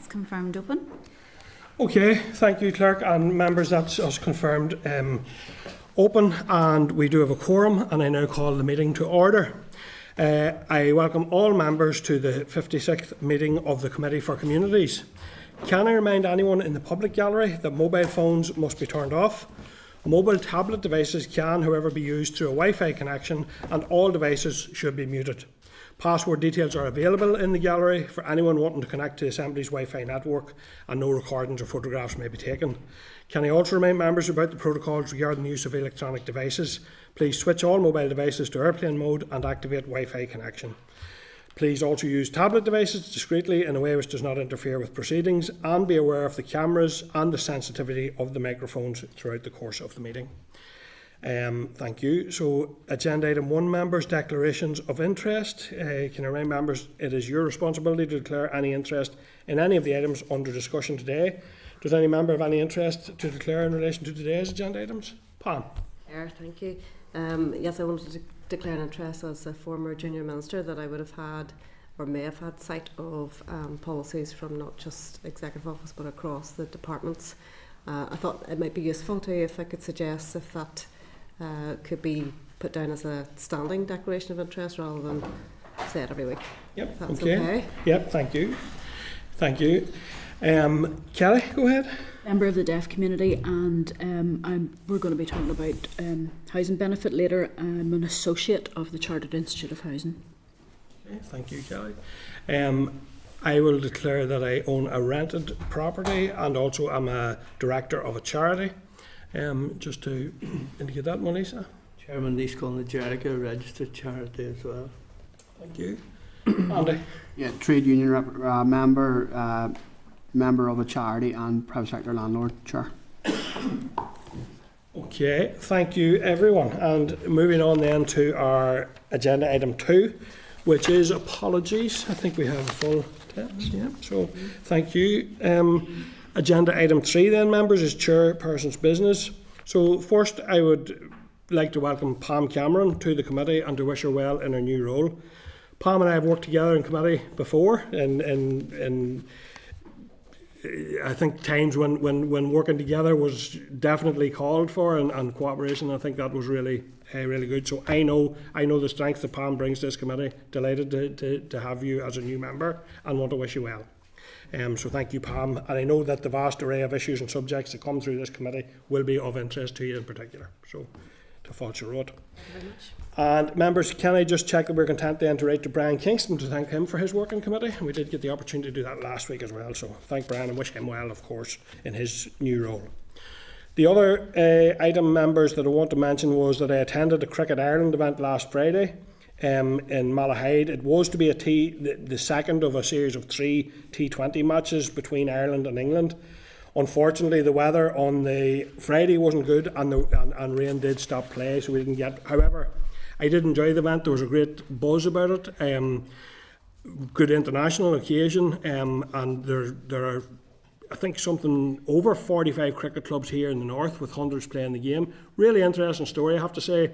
confirmed open. Okay, thank you, Clerk. And members, that's us confirmed open, and we do have a quorum, and I now call the meeting to order. I welcome all members to the 56th meeting of the Committee for Communities. Can I remind anyone in the public gallery that mobile phones must be turned off? Mobile tablet devices can, however, be used through a Wi-Fi connection, and all devices should be muted. Password details are available in the gallery for anyone wanting to connect to the Assembly's Wi-Fi network, and no recordings or photographs may be taken. Can I also remind members about the protocols regarding the use of electronic devices? Please switch all mobile devices to airplane mode and activate Wi-Fi connection. Please also use tablet devices discreetly in a way which does not interfere with proceedings, and be aware of the cameras and the sensitivity of the microphones throughout the course of the meeting. Thank you. So, agenda item 1, members' declarations of interest. Can I remind members it is your responsibility to declare any interest in any of the items under discussion today. Does any member have any interest to declare in relation to today's agenda items? Pam. Thank you. Yes, I wanted to declare an interest as a former junior minister that I would have had or may have had sight of policies from not just Executive Office but across the departments. I thought it might be useful to, if I could suggest, if that could be put down as a standing declaration of interest rather than say it every week. Yep. That's okay. Yep. Thank you. Thank you. Kelly, go ahead. Member of the deaf community, and we're going to be talking about housing benefit later. I'm an associate of the Chartered Institute of Housing. Okay, thank you, Kelly. I will declare that I own a rented property, and also I'm a director of a charity. Just to indicate that, Melissa. Chairman Lee Scullen, Jericho, registered charity as well. Thank you. Andy. Yeah, trade union member, member of a charity and private sector landlord, Chair. Okay, thank you everyone. And moving on then to our agenda item 2, which is apologies. I think we have a full text. Yeah. So thank you. Agenda item 3 then, members, is chairperson's business. So first I would like to welcome Pam Cameron to the committee and to wish her well in her new role. Pam and I have worked together in committee before in I think times when working together was definitely called for, and cooperation. I think that was really good. So I know the strength that Pam brings to this committee. Delighted to have you as a new member and want to wish you well. So thank you, Pam. And I know that the vast array of issues and subjects that come through this committee will be of interest to you in particular. So to Fáilte Róid. Thank you very much. And members, can I just check that we're content then to write to Brian Kingston to thank him for his work in committee? We did get the opportunity to do that last week as well. So thank Brian and wish him well, of course, in his new role. The other item, members, that I want to mention was that I attended a Cricket Ireland event last Friday in Malahide. It was to be the second of a series of 3 T20 matches between Ireland and England. Unfortunately, the weather on the Friday wasn't good, and rain did stop play, so we didn't get. However, I did enjoy the event. There was a great buzz about it. Good international occasion, and there are, I think, something over 45 cricket clubs here in the north, with hundreds playing the game. Really interesting story, I have to say.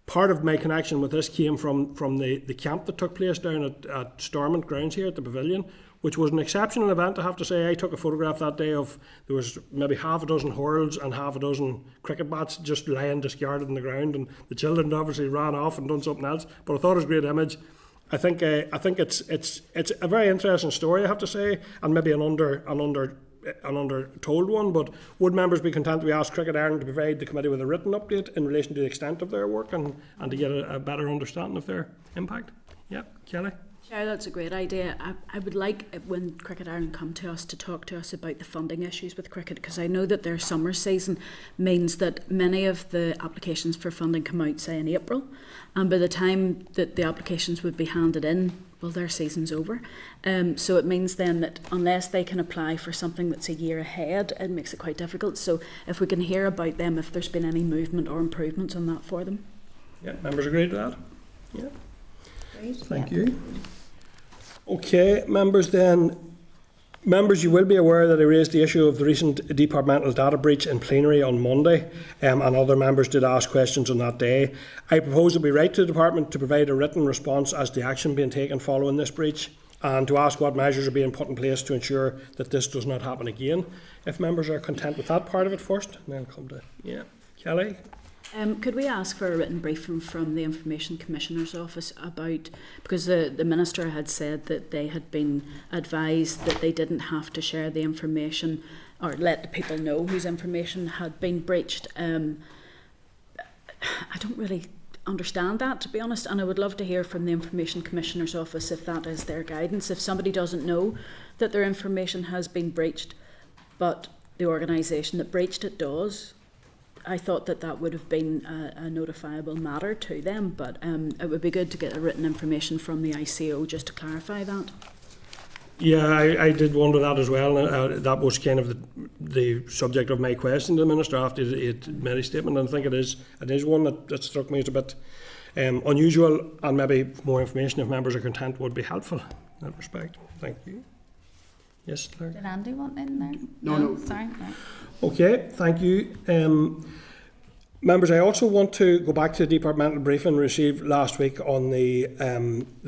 Part of my connection with this came from the camp that took place down at Stormont Grounds here at the Pavilion, which was an exceptional event, I have to say. I took a photograph that day of, there was maybe half a dozen hurls and half a dozen cricket bats just lying discarded on the ground, and the children obviously ran off and done something else. But I thought it was a great image. I think it's a very interesting story, I have to say, and maybe an undertold one. But would members be content to ask Cricket Ireland to provide the committee with a written update in relation to the extent of their work and to get a better understanding of their impact? Yeah, Kelly? Chair, that's a great idea. I would like, when Cricket Ireland come to us, to talk to us about the funding issues with cricket, because I know that their summer season means that many of the applications for funding come out, say, in April, and by the time that the applications would be handed in, well, their season's over. So it means then that unless they can apply for something that's a year ahead, it makes it quite difficult. So if we can hear about them, if there's been any movement or improvements on that for them. Yeah, members agree to that? Yeah. Great. Thank you. Okay, members then. Members, you will be aware that I raised the issue of the recent departmental data breach in plenary on Monday, and other members did ask questions on that day. I propose that we write to the department to provide a written response as to action being taken following this breach, and to ask what measures are being put in place to ensure that this does not happen again. If members are content with that part of it first, and then come to, Kelly? Could we ask for a written briefing from the Information Commissioner's Office about, because the Minister had said that they had been advised that they didn't have to share the information or let the people know whose information had been breached. I don't really understand that, to be honest, and I would love to hear from the Information Commissioner's Office if that is their guidance. If somebody doesn't know that their information has been breached, but the organisation that breached it does, I thought that would have been a notifiable matter to them, but it would be good to get a written information from the ICO just to clarify that. Yeah, I did wonder that as well. That was kind of the subject of my question to the Minister after he made his statement, and I think it is one that struck me as a bit unusual, and maybe more information, if members are content, would be helpful in that respect. Thank you. Yes, Claire? Did Andy want in there? No. Sorry. No. Okay, thank you. Members, I also want to go back to the departmental briefing received last week on the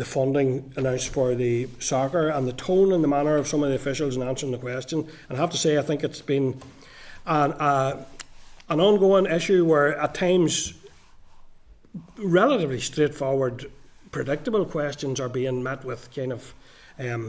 funding announced for the soccer and the tone and the manner of some of the officials in answering the question. And I have to say, I think it's been an ongoing issue where at times relatively straightforward, predictable questions are being met with kind of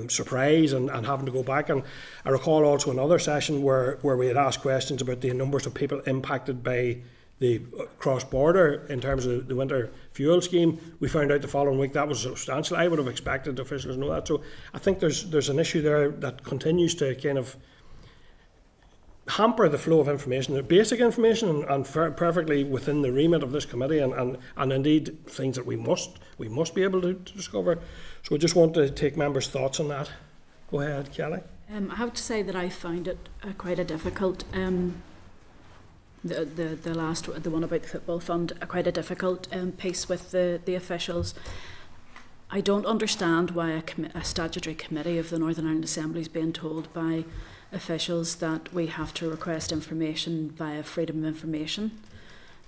surprise and having to go back. And I recall also another session where we had asked questions about the numbers of people impacted by the cross-border in terms of the winter fuel scheme. We found out the following week that was substantial. I would have expected officials to know that. So I think there's an issue there that continues to kind of hamper the flow of information, the basic information, and perfectly within the remit of this committee, and indeed things that we must be able to discover. So I just want to take members' thoughts on that. Go ahead, Kelly. I have to say that I found it quite a difficult. The one about the football fund, quite a difficult piece with the officials. I don't understand why a statutory committee of the Northern Ireland Assembly is being told by officials that we have to request information via freedom of information.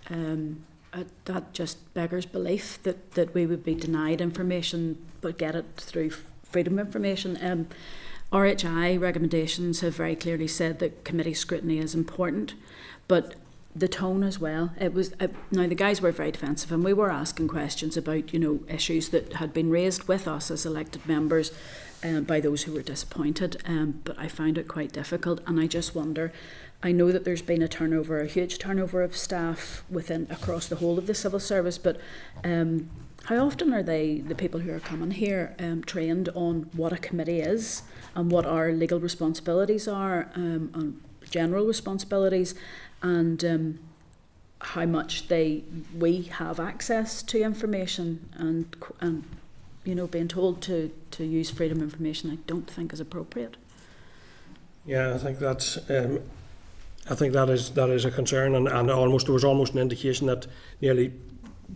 That just beggars belief that we would be denied information but get it through freedom of information. RHI recommendations have very clearly said that committee scrutiny is important, but the tone as well. It was now the guys were very defensive, and we were asking questions about issues that had been raised with us as elected members by those who were disappointed. But I found it quite difficult, and I just wonder. I know that there's been a huge turnover of staff across the whole of the civil service, but how often are the people who are coming here trained on what a committee is and what our legal responsibilities are, and general responsibilities, and how much we have access to information, and being told to use freedom of information, I don't think is appropriate. Yeah, I think that's. I think that is a concern, and there was almost an indication that nearly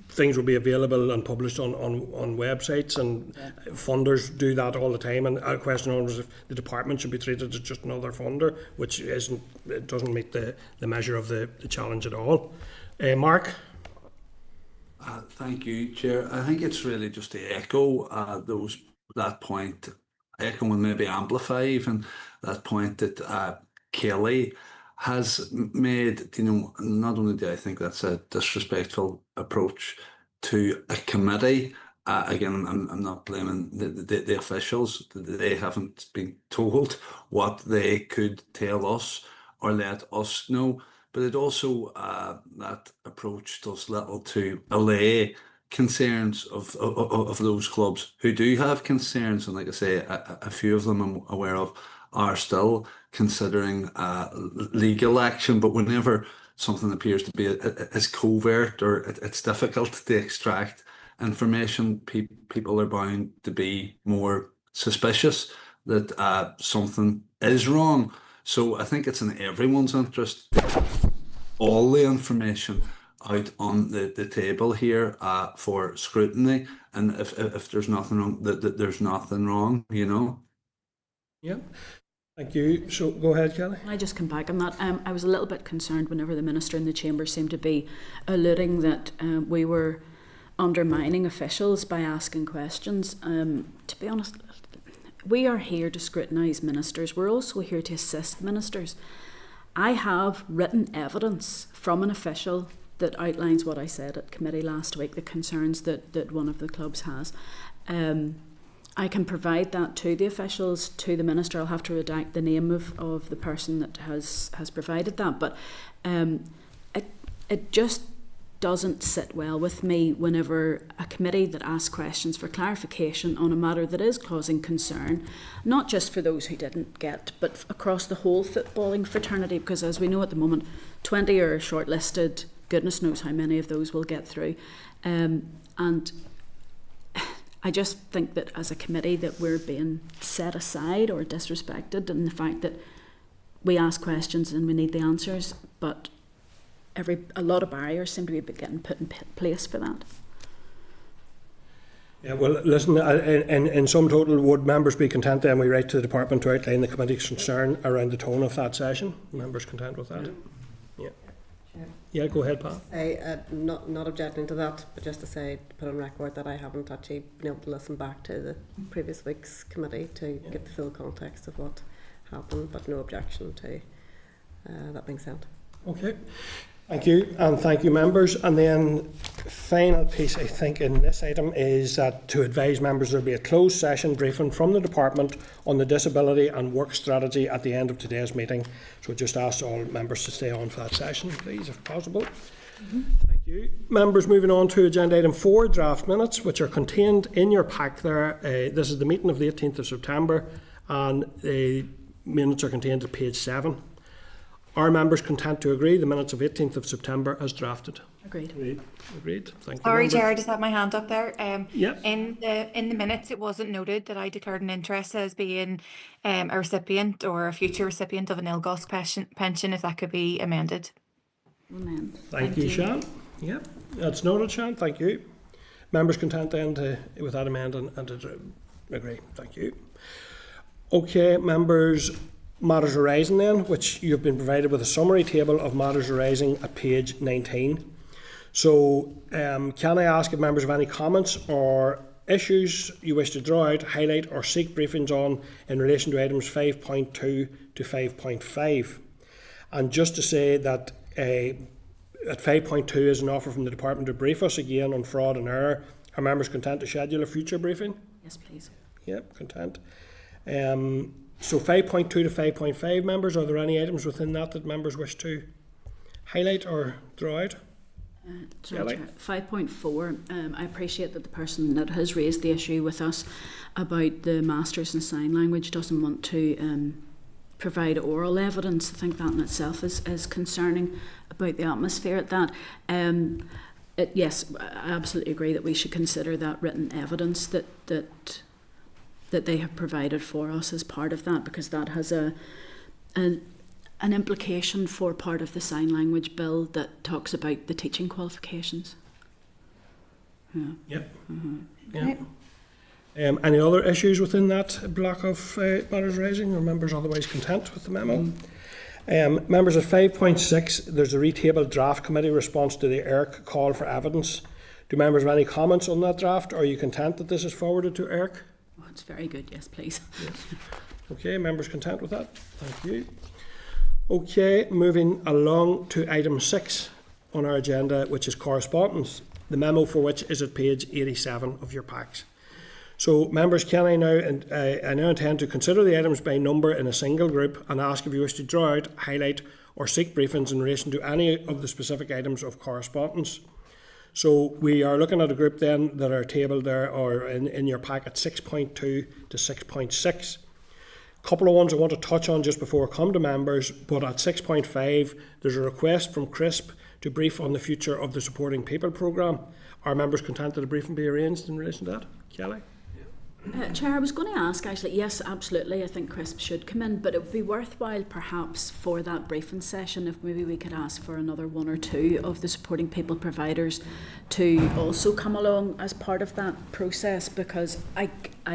things will be available and published on websites, and funders do that all the time. And a question was if the department should be treated as just another funder, which it doesn't meet the measure of the challenge at all. Mark? Thank you, Chair. I think it's really just to echo that point, echo and maybe amplify even that point that Kelly has made. Not only do I think that's a disrespectful approach to a committee. Again, I'm not blaming the officials. They haven't been told what they could tell us or let us know. But it also, that approach does little to allay concerns of those clubs who do have concerns. And like I say, a few of them I'm aware of are still considering legal action. But whenever something appears to be as covert, or it's difficult to extract information, people are bound to be more suspicious that something is wrong. So I think it's in everyone's interest, all the information out on the table here for scrutiny, and if there's nothing wrong, that there's nothing wrong, Yeah. Thank you. So go ahead, Kelly. Can I just come back on that? I was a little bit concerned whenever the Minister in the Chamber seemed to be alluding that we were undermining officials by asking questions. To be honest, we are here to scrutinise ministers. We're also here to assist ministers. I have written evidence from an official that outlines what I said at committee last week, the concerns that one of the clubs has. I can provide that to the officials, to the minister. I'll have to redact the name of the person that has provided that, but it just doesn't sit well with me whenever a committee that asks questions for clarification on a matter that is causing concern, not just for those who didn't get, but across the whole footballing fraternity, because as we know at the moment, 20 are shortlisted. Goodness knows how many of those will get through. And I just think that as a committee that we're being set aside or disrespected, and the fact that we ask questions and we need the answers, but a lot of barriers seem to be getting put in place for that. Yeah, well, listen, in sum total, would members be content then we write to the department to outline the committee's concern around the tone of that session? Members content with that? Yeah. Yeah, go ahead, Pat. Not objecting to that, but just to say, to put on record that I haven't actually been able to listen back to the previous week's committee to get the full context of what happened, but no objection to that being said. Okay. Thank you, and thank you, members. And then final piece, I think, in this item is that to advise members there will be a closed session briefing from the department on the disability and work strategy at the end of today's meeting. So just ask all members to stay on for that session, please, if possible. Thank you. Members, moving on to agenda item 4, draft minutes, which are contained in your pack there. This is the meeting of the 18th of September, and the minutes are contained at page 7. Are members content to agree the minutes of 18th of September as drafted? Agreed. Agreed. Thank you. Sorry, members. Chair, I just had my hand up there. Yeah. In the minutes, it wasn't noted that I declared an interest as being a recipient or a future recipient of an ILGOS pension, if that could be amended. Amen. Thank you, Shan. Yeah, that's noted, Shan. Thank you. Members content then with that amendment and to agree. Thank you. Okay, members. Matters arising then, which you've been provided with a summary table of matters arising at page 19. So can I ask if members have any comments or issues you wish to draw out, highlight or seek briefings on in relation to items 5.2 to 5.5? And just to say that at 5.2 is an offer from the department to brief us again on fraud and error. Are members content to schedule a future briefing? Yes, please. Yep, content. So 5.2 to 5.5, members, are there any items within that members wish to highlight or draw out? Sorry, Chair. 5.4, I appreciate that the person that has raised the issue with us about the Masters in Sign Language doesn't want to provide oral evidence. I think that in itself is concerning about the atmosphere at that. Yes, I absolutely agree that we should consider that written evidence that they have provided for us as part of that, because that has an implication for part of the sign language bill that talks about the teaching qualifications. Yeah. Yep. Yep. Any other issues within that block of matters raising, or members otherwise content with the memo? Members at 5.6, there's a retabled draft committee response to the ERC call for evidence. Do members have any comments on that draft? Are you content that this is forwarded to ERC? Oh, it's very good, yes, please. Yes. Okay, members content with that? Thank you. Okay, moving along to item 6 on our agenda, which is correspondence, the memo for which is at page 87 of your packs. So, members, I now intend to consider the items by number in a single group and ask if you wish to draw out, highlight or seek briefings in relation to any of the specific items of correspondence. So we are looking at a group then that are tabled there or in your pack at 6.2 to 6.6. A couple of ones I want to touch on just before I come to members, but at 6.5 there's a request from CRISP to brief on the future of the Supporting People programme. Are members content that a briefing be arranged in relation to that? Kelly? Chair, I was going to ask actually, yes, absolutely, I think CRISP should come in, but it would be worthwhile perhaps for that briefing session if maybe we could ask for another 1 or 2 of the Supporting People providers to also come along as part of that process, because I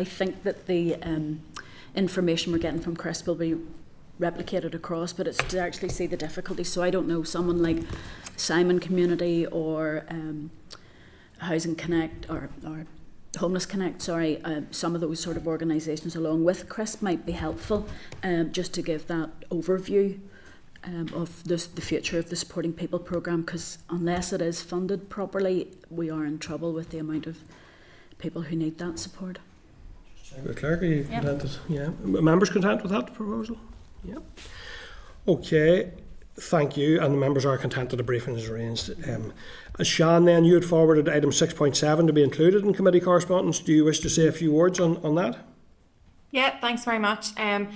think that the information we're getting from CRISP will be replicated across, but it's to actually see the difficulty. So I don't know, someone like Simon Community or Housing Connect or Homeless Connect, sorry, some of those sort of organisations along with Chris might be helpful, just to give that overview of the future of the Supporting People programme, because unless it is funded properly, we are in trouble with the amount of people who need that support. Clerk, are you Yep. contented? Yeah. Members content with that proposal? Yep. Okay. Thank you, and the members are content that the briefing is arranged. Sian, then you had forwarded item 6.7 to be included in committee correspondence. Do you wish to say a few words on that? Yeah, thanks very much. I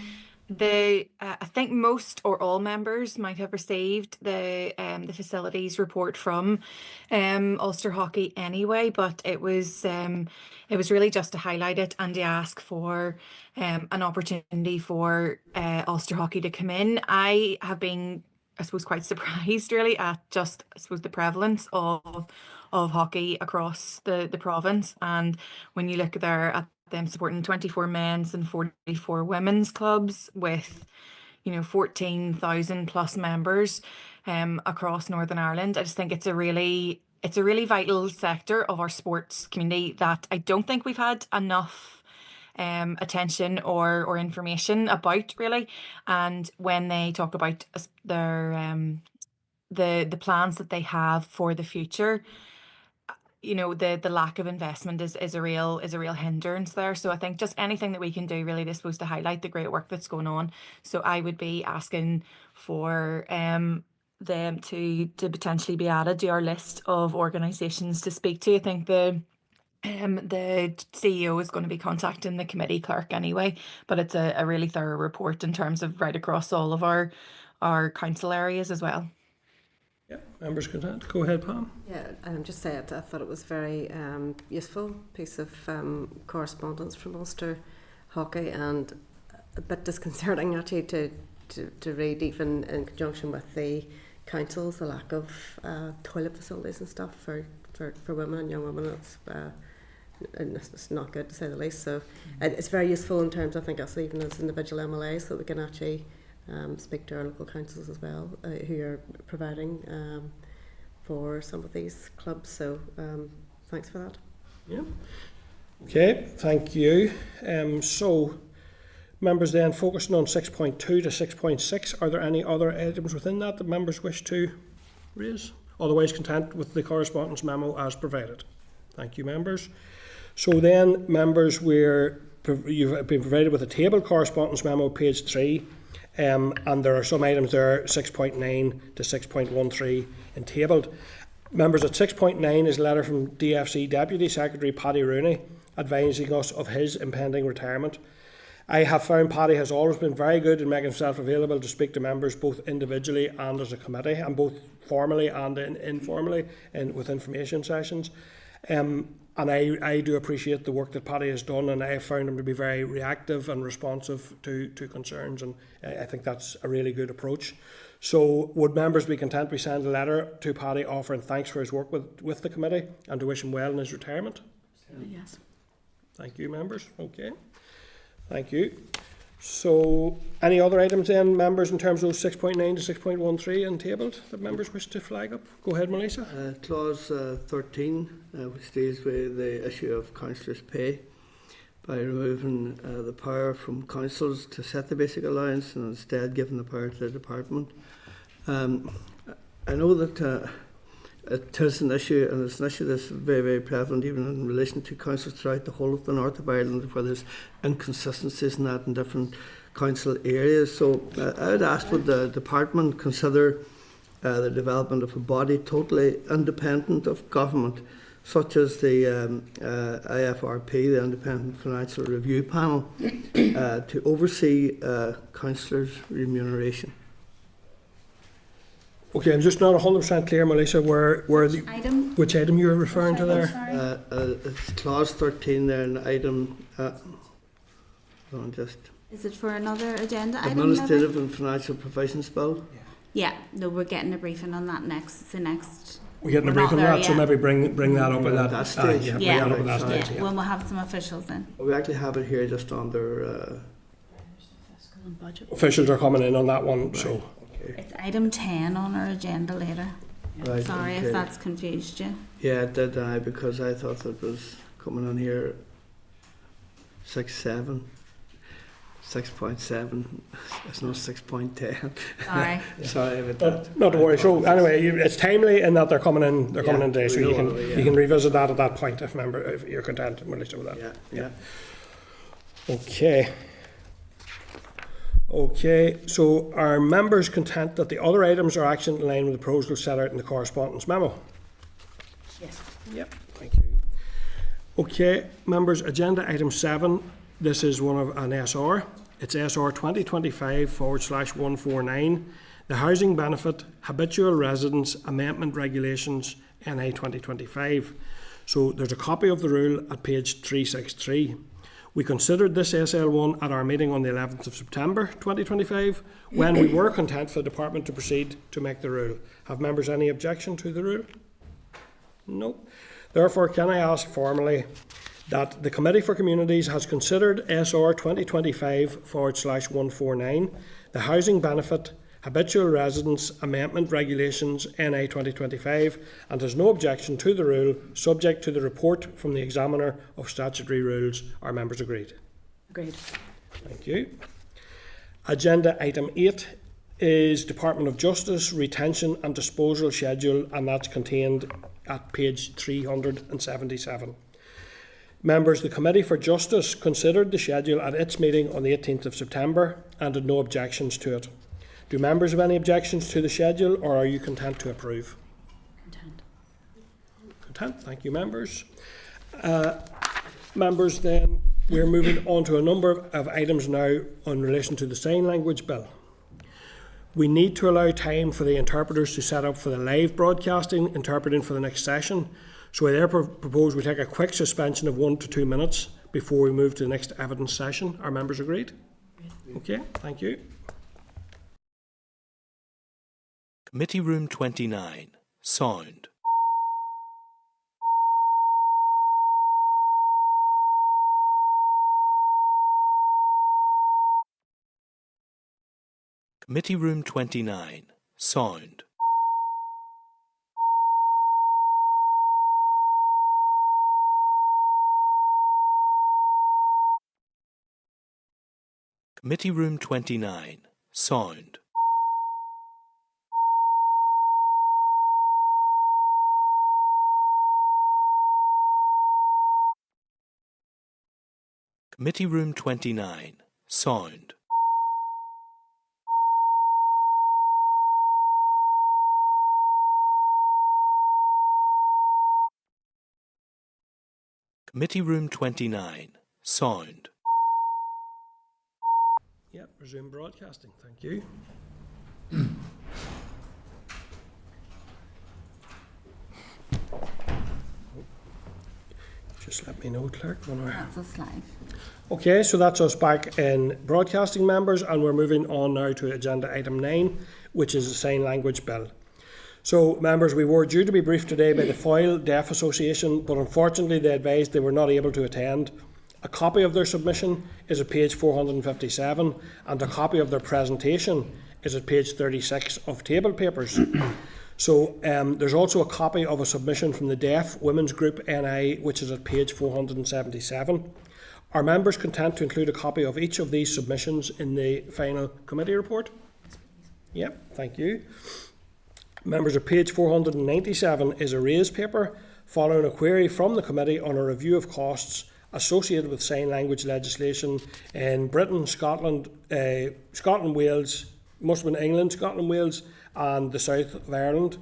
think most or all members might have received the facilities report from Ulster Hockey anyway, but it was really just to highlight it and to ask for an opportunity for Ulster Hockey to come in. I have been, I suppose, quite surprised really at just, I suppose, the prevalence of hockey across the province, and when you look there at them supporting 24 men's and 44 women's clubs with 14,000 plus members across Northern Ireland. I just think it's a really vital sector of our sports community that I don't think we've had enough attention or information about really. And when they talk about their the plans that they have for the future, the lack of investment is a real hindrance there. So I think just anything that we can do really is supposed to highlight the great work that's going on. So I would be asking for them to potentially be added to our list of organisations to speak to. I think the CEO is going to be contacting the committee clerk anyway, but it's a really thorough report in terms of right across all of our council areas as well. Yeah, members content. Go ahead, Pam. Yeah, just say it. I thought it was very useful piece of correspondence from Ulster Hockey, and a bit disconcerting actually to read, even in conjunction with the councils, the lack of toilet facilities and stuff for women and young women. It's not good, to say the least. So it's very useful in terms, I think, us even as individual MLAs, so we can actually speak to our local councils as well, who are providing for some of these clubs. So thanks for that. Yeah. Okay, thank you. So, members then focusing on 6.2 to 6.6, are there any other items within that that members wish to raise? Otherwise content with the correspondence memo as provided. Thank you, members. So then, members, you've been provided with a tabled correspondence memo, page 3. And there are some items there, 6.9 to 6.13 entabled. Members, at 6.9 is a letter from DFC Deputy Secretary Paddy Rooney advising us of his impending retirement. I have found Paddy has always been very good in making himself available to speak to members both individually and as a committee, and both formally and informally with information sessions. And I do appreciate the work that Paddy has done, and I have found him to be very reactive and responsive to concerns, and I think that's a really good approach. So would members be content we send a letter to Paddy offering thanks for his work with the committee and to wish him well in his retirement? Yes. Thank you, members. Okay. Thank you. So any other items then, members, in terms of 6.9 to 6.13 entabled that members wish to flag up? Go ahead, Melissa. Clause 13, which deals with the issue of councillors' pay, by removing the power from councils to set the basic allowance and instead giving the power to the department. I know that it is an issue, and it's an issue that's very, very prevalent even in relation to councils throughout the whole of the north of Ireland, where there's inconsistencies in that in different council areas. So I would ask, would the department consider the development of a body totally independent of government, such as the IFRP, the Independent Financial Review Panel, to oversee councillors' remuneration? Okay, I'm just not 100% clear, Melissa, which item you were referring to there. It's clause 13 there, and item. Is it for another agenda item? Administrative and Financial Provisions Bill. Yeah, no, we're getting a briefing on that next. It's the next. We're getting a We're not briefing on there that, so yet. maybe bring that up at that, That stage. bring Yeah. that up at that Yeah. stage. When we'll have some officials in. We actually have it here just under. Fiscal and budget. Officials are coming in on that one, so. Okay. It's item 10 on our agenda later. Right, Sorry okay. if that's confused you. Yeah, it did, because I thought it was coming on here 6.7. 6.7. It's not 6.10. Sorry. Sorry about that. Not to worry. So anyway, it's timely in that they're coming in. They're coming in today, so we you know can what it is, you can revisit that at that point if you're content in relation with that. Yeah. Okay. Okay. So are members content that the other items are action in line with the proposals set out in the correspondence memo? Yes. Yep. Thank you. Okay, members. Agenda item 7. This is one of an SR. It's SR 2025/149, the Housing Benefit Habitual Residence Amendment Regulations NI 2025. So there's a copy of the rule at page 363. We considered this SL1 at our meeting on the 11th of September 2025 when we were content for the department to proceed to make the rule. Have members any objection to the rule? No. Therefore, can I ask formally that the Committee for Communities has considered SR 2025/149, the Housing Benefit Habitual Residence Amendment Regulations NI 2025, and has no objection to the rule, subject to the report from the Examiner of Statutory Rules. Are members agreed? Agreed. Thank you. Agenda item 8 is Department of Justice Retention and Disposal Schedule, and that's contained at page 377. Members, the Committee for Justice considered the schedule at its meeting on the 18th of September and had no objections to it. Do members have any objections to the schedule, or are you content to approve? Content. Content. Thank you, members. Members, then, we're moving on to a number of items now in relation to the Sign Language Bill. We need to allow time for the interpreters to set up for the live broadcasting interpreting for the next session. So I therefore propose we take a quick suspension of 1 to 2 minutes before we move to the next evidence session. Are members agreed? Okay, thank you. Committee Room 29. Sound. Committee Room 29. Sound. Committee Room 29. Sound. Committee Room 29. Sound. Committee Room 29. Sound. Yep, resume broadcasting. Thank you. Just let me know, Clerk, when we're... That's us live. Okay, so that's us back in broadcasting, members, and we're moving on now to agenda item 9, which is the Sign Language Bill. So, members, we were due to be briefed today by the Foyle Deaf Association, but unfortunately they advised they were not able to attend. A copy of their submission is at page 457, and a copy of their presentation is at page 36 of table papers. So there's also a copy of a submission from the Deaf Women's Group NI, which is at page 477. Are members content to include a copy of each of these submissions in the final committee report? Yep, thank you. Members, at page 497 is a raised paper following a query from the committee on a review of costs associated with sign language legislation in Britain, Scotland, Wales, must have been England, Scotland, Wales, and the south of Ireland.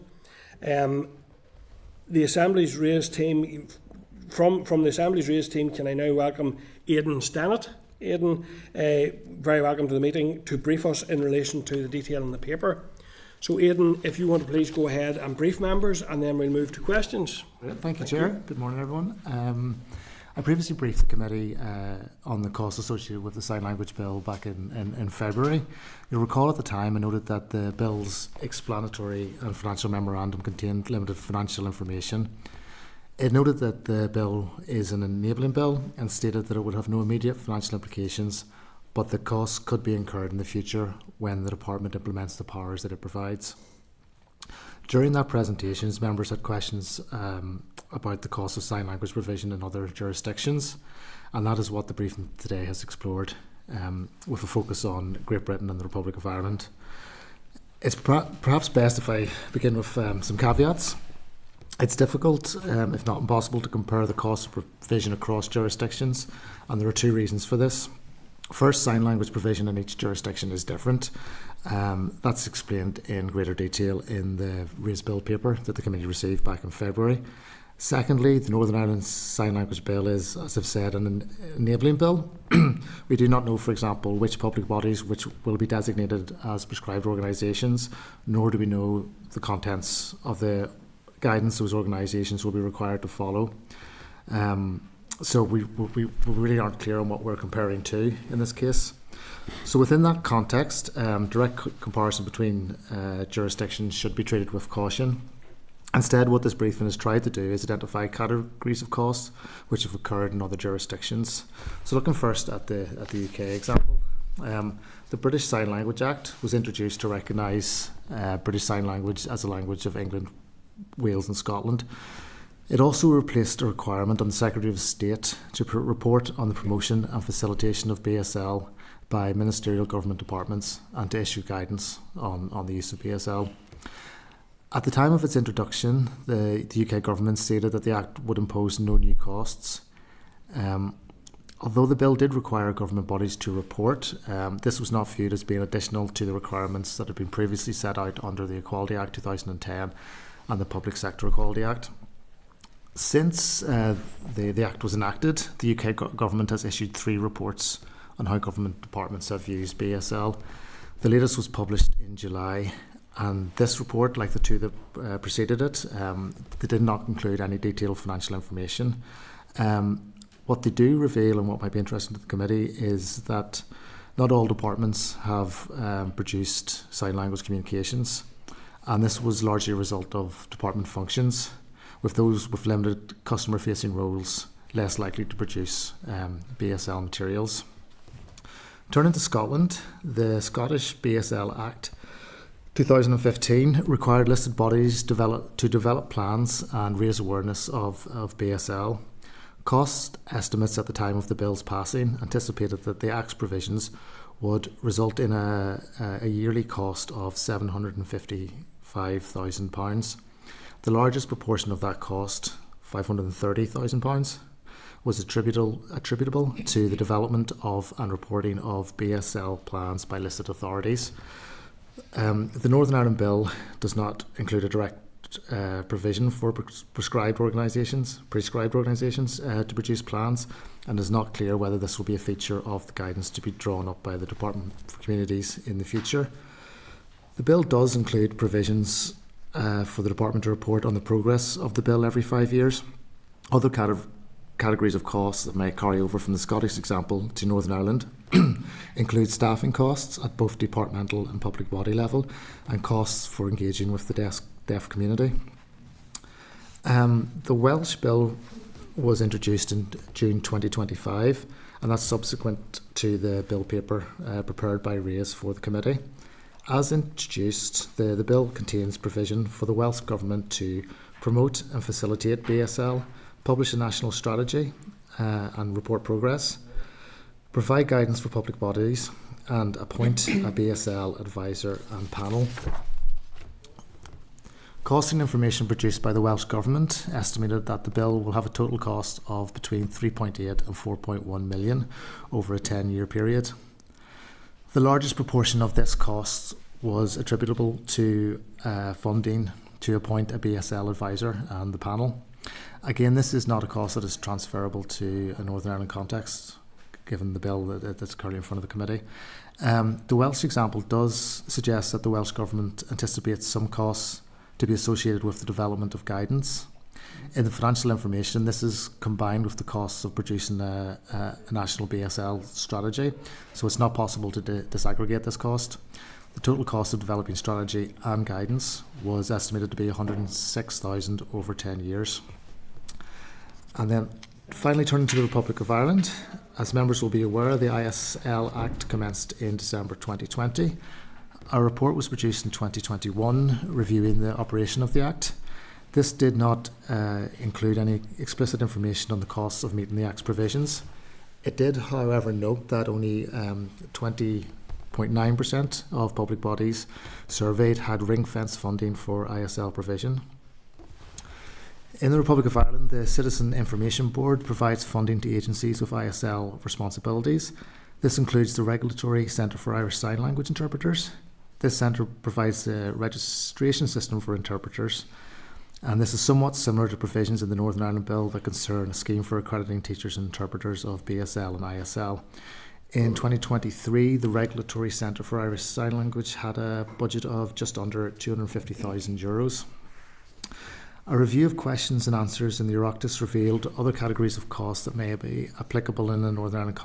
The Assembly's raised team, from the Assembly's raised team, can I now welcome Aidan Stennett. Aidan, very welcome to the meeting to brief us in relation to the detail in the paper. So Aidan, if you want to please go ahead and brief members, and then we'll move to questions. Thank you, Chair. Good morning, everyone. I previously briefed the committee on the costs associated with the Sign Language Bill back in February. You'll recall at the time I noted that the bill's explanatory and financial memorandum contained limited financial information. It noted that the bill is an enabling bill and stated that it would have no immediate financial implications, but the costs could be incurred in the future when the department implements the powers that it provides. During that presentation, members had questions about the cost of sign language provision in other jurisdictions, and that is what the briefing today has explored, with a focus on Great Britain and the Republic of Ireland. It's perhaps best if I begin with some caveats. It's difficult, if not impossible, to compare the cost of provision across jurisdictions, and there are two reasons for this. First, sign language provision in each jurisdiction is different. That's explained in greater detail in the Raised Bill paper that the committee received back in February. Secondly, the Northern Ireland Sign Language Bill is, as I've said, an enabling bill. We do not know, for example, which public bodies which will be designated as prescribed organisations, nor do we know the contents of the guidance those organisations will be required to follow. So we really aren't clear on what we're comparing to in this case. So within that context, direct comparison between jurisdictions should be treated with caution. Instead, what this briefing has tried to do is identify categories of costs which have occurred in other jurisdictions. So looking first at the UK example, the British Sign Language Act was introduced to recognise British Sign Language as a language of England, Wales and Scotland. It also replaced a requirement on the Secretary of State to report on the promotion and facilitation of BSL by ministerial government departments and to issue guidance on the use of BSL. At the time of its introduction, the UK government stated that the Act would impose no new costs. Although the bill did require government bodies to report, this was not viewed as being additional to the requirements that had been previously set out under the Equality Act 2010 and the Public Sector Equality Act. Since the Act was enacted, the UK government has issued 3 reports on how government departments have used BSL. The latest was published in July, and this report, like the 2 that preceded it, they did not include any detailed financial information. What they do reveal, and what might be interesting to the committee, is that not all departments have produced sign language communications, and this was largely a result of department functions, with those with limited customer-facing roles less likely to produce BSL materials. Turning to Scotland, the Scottish BSL Act 2015 required listed bodies to develop plans and raise awareness of BSL. Cost estimates at the time of the bill's passing anticipated that the Act's provisions would result in a yearly cost of £755,000. The largest proportion of that cost, £530,000, was attributable to the development of and reporting of BSL plans by listed authorities. The Northern Ireland Bill does not include a direct provision for prescribed organisations to produce plans, and is not clear whether this will be a feature of the guidance to be drawn up by the Department for Communities in the future. The bill does include provisions for the Department to report on the progress of the bill every 5 years. Other categories of costs that may carry over from the Scottish example to Northern Ireland include staffing costs at both departmental and public body level, and costs for engaging with the deaf community. The Welsh Bill was introduced in June 2025, and that's subsequent to the bill paper prepared by Raise for the committee. As introduced, the bill contains provision for the Welsh Government to promote and facilitate BSL, publish a national strategy and report progress, provide guidance for public bodies, and appoint a BSL advisor and panel. Costing information produced by the Welsh Government estimated that the bill will have a total cost of between 3.8 and 4.1 million over a 10-year period. The largest proportion of this cost was attributable to funding to appoint a BSL advisor and the panel. Again, this is not a cost that is transferable to a Northern Ireland context, given the bill that's currently in front of the committee. The Welsh example does suggest that the Welsh Government anticipates some costs to be associated with the development of guidance. In the financial information, this is combined with the costs of producing a national BSL strategy, so it's not possible to disaggregate this cost. The total cost of developing strategy and guidance was estimated to be $106,000 over 10 years. And then finally, turning to the Republic of Ireland, as members will be aware, the ISL Act commenced in December 2020. A report was produced in 2021 reviewing the operation of the Act. This did not include any explicit information on the costs of meeting the Act's provisions. It did, however, note that only 20.9% of public bodies surveyed had ring-fence funding for ISL provision. In the Republic of Ireland, the Citizen Information Board provides funding to agencies with ISL responsibilities. This includes the Regulatory Centre for Irish Sign Language Interpreters. This centre provides a registration system for interpreters, and this is somewhat similar to provisions in the Northern Ireland Bill that concern a scheme for accrediting teachers and interpreters of BSL and ISL. In 2023, the Regulatory Centre for Irish Sign Language had a budget of just under €250,000. A review of questions and answers in the Oireachtas revealed other categories of costs that may be applicable in a Northern Ireland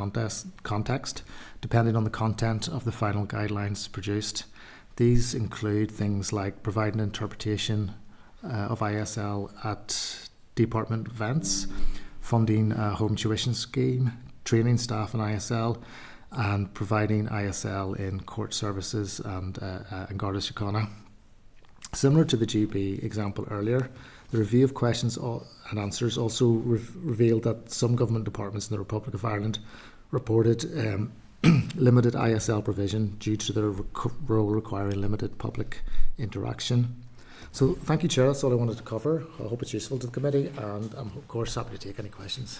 context, depending on the content of the final guidelines produced. These include things like providing interpretation of ISL at department events, funding a home tuition scheme, training staff in ISL, and providing ISL in court services and Garda Síochána. Similar to the GB example earlier, the review of questions and answers also revealed that some government departments in the Republic of Ireland reported limited ISL provision due to their role requiring limited public interaction. So thank you, Chair. That's all I wanted to cover. I hope it's useful to the committee, and I'm of course happy to take any questions.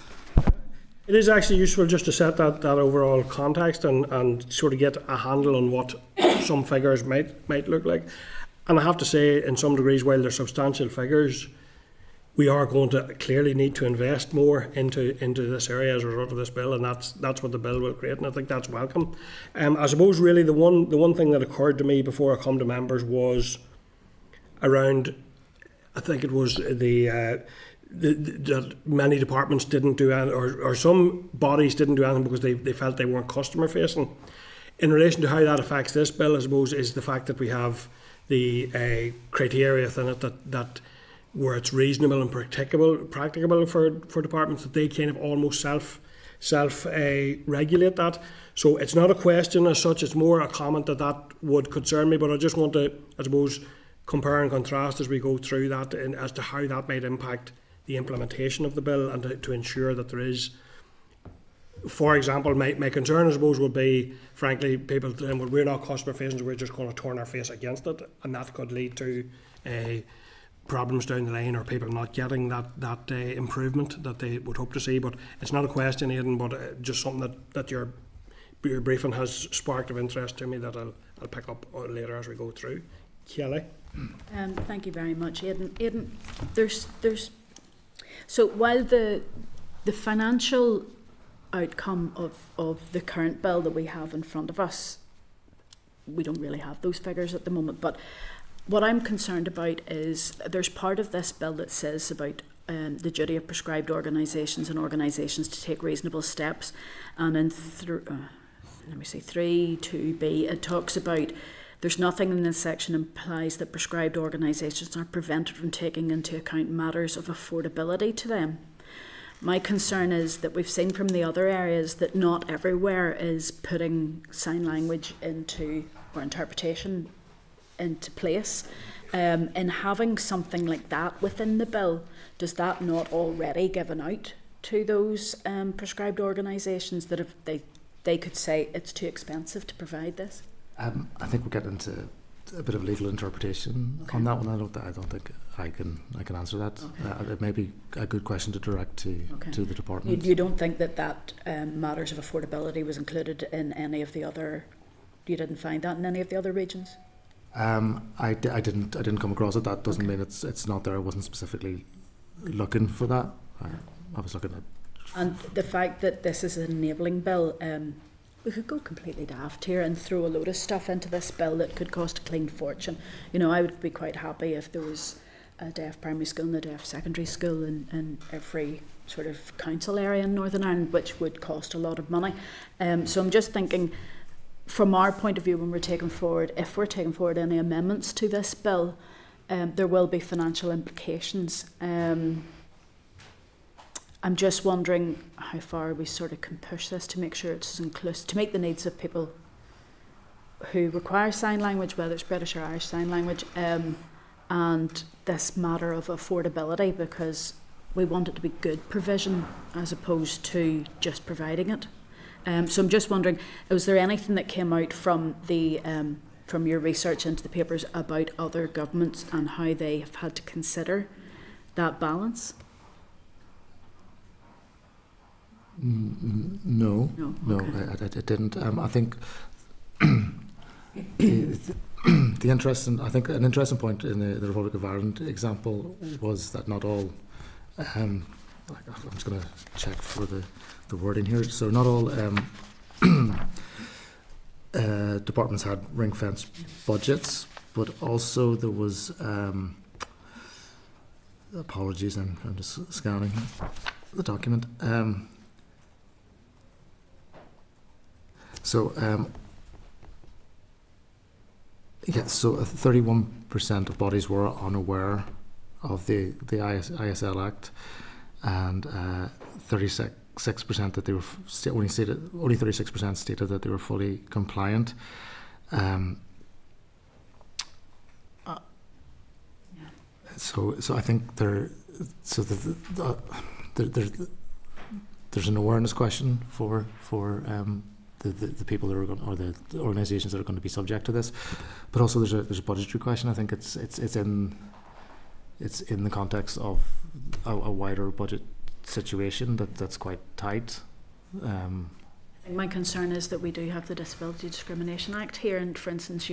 It is actually useful just to set that overall context and sort of get a handle on what some figures might look like. And I have to say, in some degrees, while they're substantial figures, we are going to clearly need to invest more into this area as a result of this bill, and that's what the bill will create, and I think that's welcome. I suppose really the one thing that occurred to me before I come to members was around, I think it was that many departments didn't do anything, or some bodies didn't do anything because they felt they weren't customer facing. In relation to how that affects this bill, I suppose, is the fact that we have the criteria within it that where it's reasonable and practicable for departments, that they kind of almost self regulate that. So it's not a question as such, it's more a comment that would concern me, but I just want to, I suppose, compare and contrast as we go through that and as to how that might impact the implementation of the bill, and to ensure that there is, for example, my concern I suppose would be, frankly, people saying, well, we're not customer facing, so we're just going to turn our face against it, and that could lead to problems down the line, or people not getting that improvement that they would hope to see. But it's not a question, Aidan, but just something that your briefing has sparked of interest to me that I'll pick up later as we go through. Kelly? Thank you very much, Aidan. There's so while the financial outcome of the current bill that we have in front of us, we don't really have those figures at the moment, but what I'm concerned about is there's part of this bill that says about the duty of prescribed organisations and organisations to take reasonable steps, and in 3.2b it talks about there's nothing in this section implies that prescribed organisations are prevented from taking into account matters of affordability to them. My concern is that we've seen from the other areas that not everywhere is putting sign language into, or interpretation into place. In having something like that within the bill, does that not already given out to those prescribed organisations that if they could say it's too expensive to provide this? I think we'll get into a bit of legal interpretation on that one. I don't think I can answer that. It may be a good question to direct to the department. You don't think that matters of affordability was included in any of the other? You didn't find that in any of the other regions? I didn't come across it. That doesn't mean it's not there. I wasn't specifically looking for that. I was looking at. And the fact that this is an enabling bill. We could go completely daft here and throw a load of stuff into this bill that could cost a clean fortune. You know, I would be quite happy if there was a deaf primary school and a deaf secondary school in every sort of council area in Northern Ireland, which would cost a lot of money. So I'm just thinking, from our point of view, when we're taking forward, if we're taking forward any amendments to this bill, there will be financial implications. I'm just wondering how far we sort of can push this to make sure it's inclusive, to meet the needs of people who require sign language, whether it's British or Irish Sign Language, and this matter of affordability, because we want it to be good provision as opposed to just providing it. So I'm just wondering, was there anything that came out from the from your research into the papers about other governments and how they have had to consider that balance? No, Okay. it didn't. I think the interesting, I think an interesting point in the Republic of Ireland example was that not all. I'm just going to check for the wording here. So not all departments had ring-fenced budgets, but also there was. Apologies, I'm just scanning the document. So 31% of bodies were unaware of the ISL Act, and 36% that they were only 36% stated that they were fully compliant. So I think there's an awareness question for the people that are going, or the organisations that are going to be subject to this, but also there's a budgetary question. I think it's in the context of a wider budget situation that's quite tight. I think my concern is that we do have the Disability Discrimination Act here, and for instance,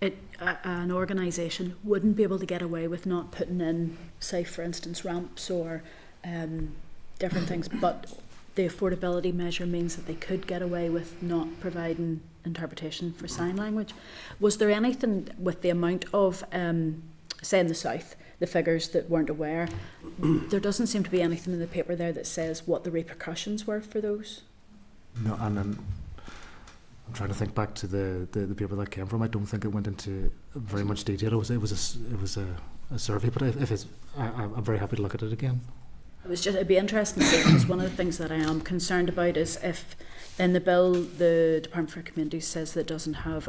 an organisation wouldn't be able to get away with not putting in, say, for instance, ramps or different things, but the affordability measure means that they could get away with not providing interpretation for sign language. Was there anything with the amount of, say in the South, the figures that weren't aware, there doesn't seem to be anything in the paper there that says what the repercussions were for those? No, and I'm trying to think back to the paper that came from. I don't think it went into very much detail. It was a survey, but I'm very happy to look at it again. It'd be interesting to see, because one of the things that I am concerned about is if in the bill the Department for Communities says that it doesn't have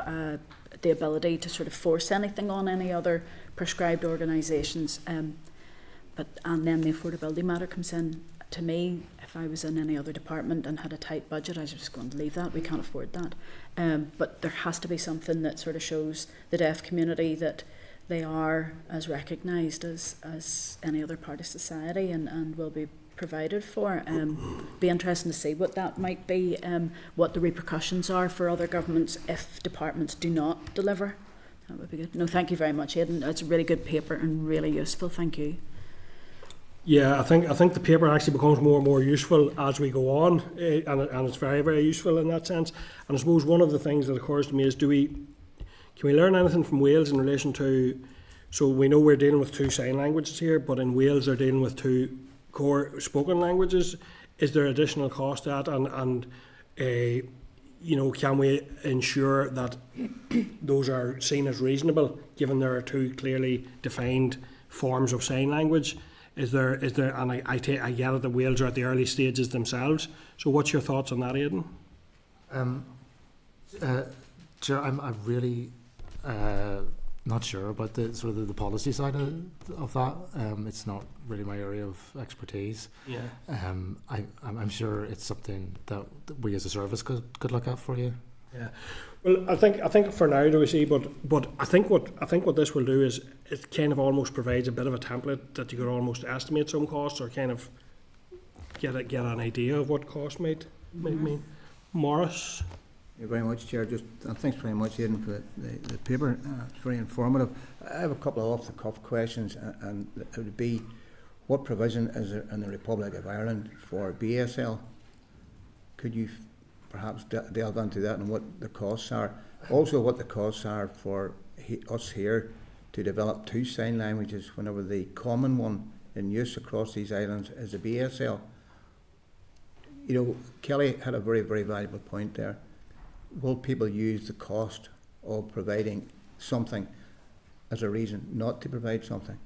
the ability to sort of force anything on any other prescribed organisations, and then the affordability matter comes in. To me, if I was in any other department and had a tight budget, I was just going to leave that. We can't afford that. But there has to be something that sort of shows the deaf community that they are as recognised as any other part of society and will be provided for. Be interesting to see what that might be, what the repercussions are for other governments if departments do not deliver. That would be good. No, thank you very much, Aidan. It's a really good paper and really useful. Thank you. Yeah, I think the paper actually becomes more and more useful as we go on, and it's very, very useful in that sense. And I suppose one of the things that occurs to me is, can we learn anything from Wales in relation to, so we know we're dealing with 2 sign languages here, but in Wales they're dealing with 2 core spoken languages. Is there additional cost to that, and can we ensure that those are seen as reasonable, given there are 2 clearly defined forms of sign language? Is there, and I get it that Wales are at the early stages themselves. So what's your thoughts on that, Aidan? Chair, I'm really not sure about the sort of the policy side of that. It's not really my area of expertise. Yeah. I'm sure it's something that we as a service could look at for you. Yeah. Well, I think for now, do we see? But I think what this will do is it kind of almost provides a bit of a template that you could almost estimate some costs, or kind of get an idea of what cost might mean. Maurice. Thank you very much, Chair. Thanks very much, Aidan, for the paper. It's very informative. I have a couple of off-the-cuff questions, and it would be, what provision is there in the Republic of Ireland for BSL? Could you perhaps delve into that and what the costs are? Also, what the costs are for us here to develop 2 sign languages whenever the common one in use across these islands is the BSL. Kelly had a very, very valuable point there. Will people use the cost of providing something as a reason not to provide something?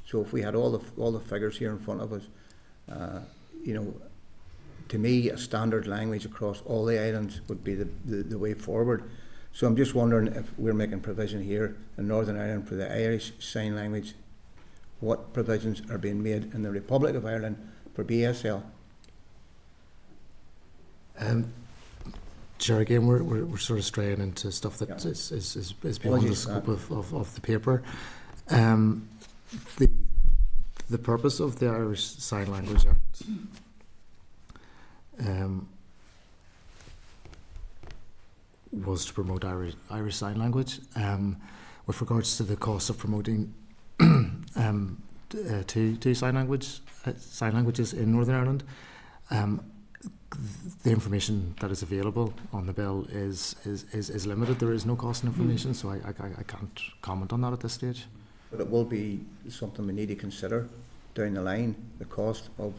So if we had all the figures here in front of us, to me, a standard language across all the islands would be the way forward. So I'm just wondering if we're making provision here in Northern Ireland for the Irish Sign Language, what provisions are being made in the Republic of Ireland for BSL? Sure, again, we're sort of straying into stuff that is beyond the scope of the paper. The purpose of the Irish Sign Language Act was to promote Irish Sign Language. With regards to the cost of promoting two sign languages in Northern Ireland, the information that is available on the bill is limited. There is no cost information, so I can't comment on that at this stage. But it will be something we need to consider down the line, the cost of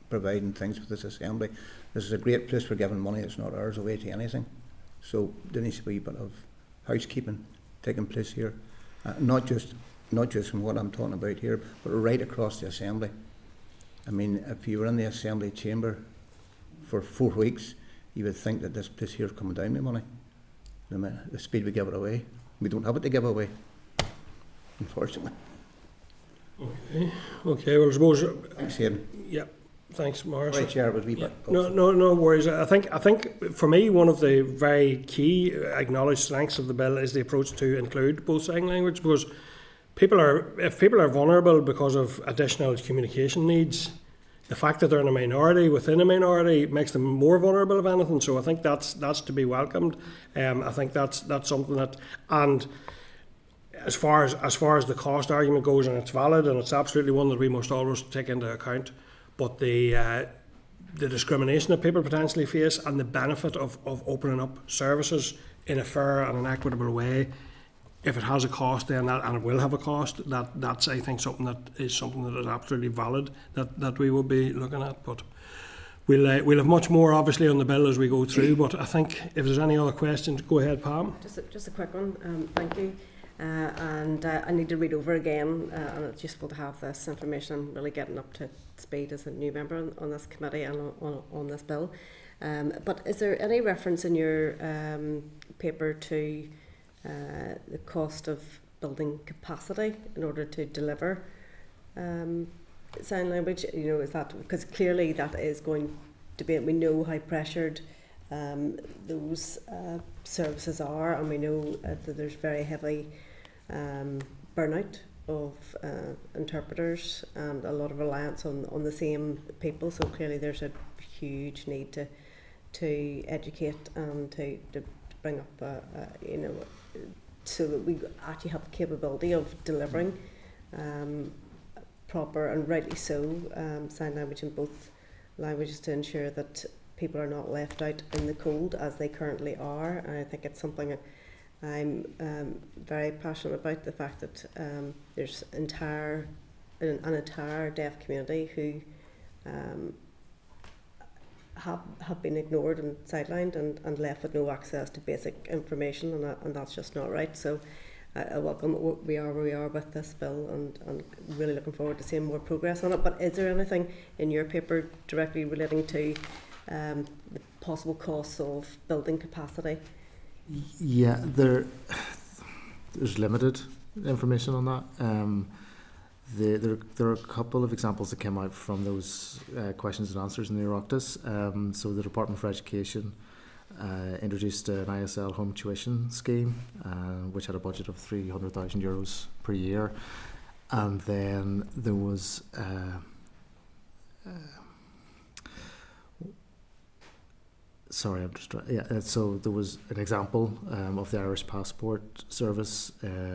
providing things for this assembly. This is a great place for giving money. It's not ours away to anything. So there needs to be a bit of housekeeping taking place here, not just from what I'm talking about here, but right across the assembly. I mean, if you were in the assembly chamber for 4 weeks, you would think that this place here is coming down with money. The speed we give it away, we don't have it to give away, unfortunately. Okay. Well, I suppose. Thanks, Aidan. Yeah. Thanks, Morris. Right, Chair, it was a wee bit. No worries. I think for me, one of the very key acknowledged strengths of the bill is the approach to include both sign language, because if people are vulnerable because of additional communication needs, the fact that they're in a minority within a minority makes them more vulnerable, if anything. So I think that's to be welcomed. I think that's something that, and as far as the cost argument goes, and it's valid and it's absolutely one that we must always take into account. But the discrimination that people potentially face and the benefit of opening up services in a fair and an equitable way, if it has a cost, then and it will have a cost, that's I think something that is absolutely valid that we will be looking at. But we'll have much more obviously on the bill as we go through. But I think if there's any other questions, go ahead, Pam. Just a quick one. Thank you. And I need to read over again, and it's useful to have this information. I'm really getting up to speed as a new member on this committee and on this bill. But is there any reference in your paper to the cost of building capacity in order to deliver sign language? You know, is that because clearly that is going to be, we know how pressured those services are, and we know that there's very heavy burnout of interpreters and a lot of reliance on the same people. So clearly there's a huge need to educate and to bring up so that we actually have the capability of delivering proper and rightly so sign language in both languages to ensure that people are not left out in the cold as they currently are. And I think it's something I'm very passionate about, the fact that there's an entire deaf community who have been ignored and sidelined and left with no access to basic information, and that's just not right. So I welcome where we are with this bill, and really looking forward to seeing more progress on it. But is there anything in your paper directly relating to the possible costs of building capacity? Yeah, there's limited information on that. There are a couple of examples that came out from those questions and answers in the Oireachtas. So the Department for Education introduced an ISL home tuition scheme, which had a budget of €300,000 per year, and then there was so there was an example of the Irish Passport Service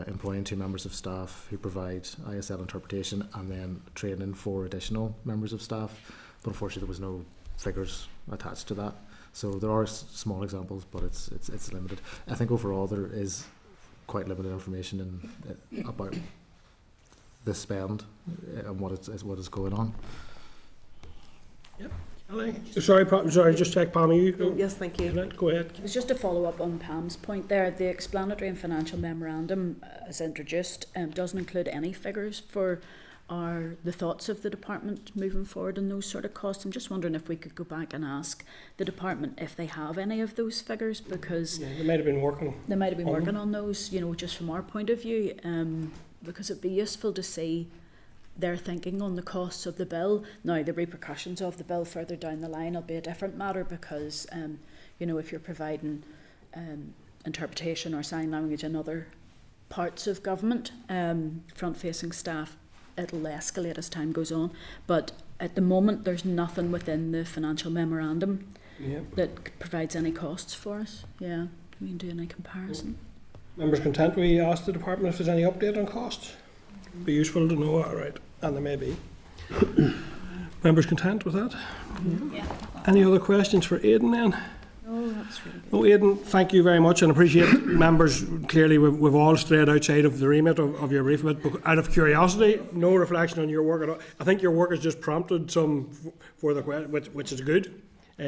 employing 2 members of staff who provide ISL interpretation and then training 4 additional members of staff. But unfortunately, there was no figures attached to that. So there are small examples, but it's limited. I think overall there is quite limited information about the spend and what is going on. Yep. Sorry, just check, Pam, you? Yes, thank you. Go ahead. It was just to follow up on Pam's point there. The explanatory and financial memorandum, as introduced, doesn't include any figures for are the thoughts of the department moving forward on those sort of costs. I'm just wondering if we could go back and ask the department if they have any of those figures, because They might have been working. they might have been working on those, just from our point of view, because it'd be useful to see their thinking on the costs of the bill. Now, the repercussions of the bill further down the line will be a different matter, because, if you're providing interpretation or sign language in other parts of government, front-facing staff, it'll escalate as time goes on. But at the moment, there's nothing within the financial memorandum that provides any costs for us. Yeah, we can do any comparison. Members content we ask the department if there's any update on costs? Be useful to know, all right, and there may be. Members content with that? Yeah. Any other questions for Aidan then? Oh, that's really good. No, Aidan, thank you very much, and appreciate members. Clearly, we've all strayed outside of the remit of your brief, but out of curiosity, no reflection on your work at all. I think your work has just prompted some for the question, which is good.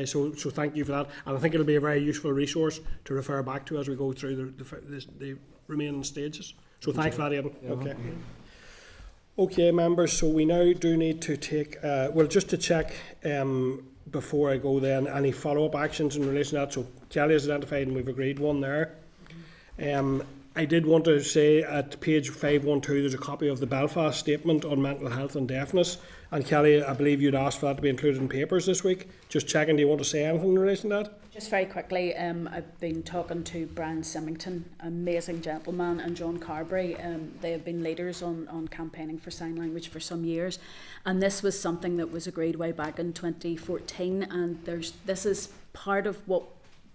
So thank you for that, and I think it'll be a very useful resource to refer back to as we go through the remaining stages. So thanks for that, Aidan. Okay. Okay, members. So we now do need to take just to check. Before I go then, any follow-up actions in relation to that? So Kelly has identified and we've agreed one there. I did want to say at page 512 there's a copy of the Belfast Statement on Mental Health and Deafness, and Kelly, I believe you'd asked for that to be included in papers this week. Just checking, do you want to say anything in relation to that? Just very quickly, I've been talking to Brian Symington, amazing gentleman, and John Carberry. They have been leaders on campaigning for sign language for some years, and this was something that was agreed way back in 2014, and this is part of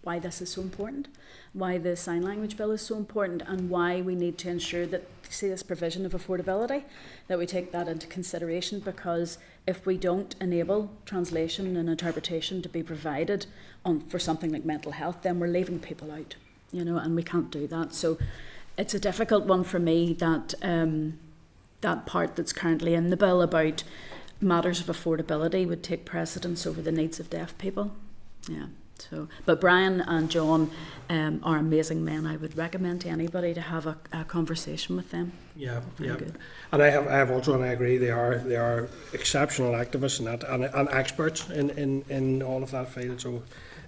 why this is so important, why the sign language bill is so important, and why we need to ensure that, see, this provision of affordability, that we take that into consideration, because if we don't enable translation and interpretation to be provided for something like mental health, then we're leaving people out, and we can't do that. So it's a difficult one for me, that that part that's currently in the bill about matters of affordability would take precedence over the needs of deaf people. Yeah. So, but Brian and John are amazing men. I would recommend to anybody to have a conversation with them. Yeah, Very yeah. good. And I have also, and I agree, they are exceptional activists and experts in all of that field. So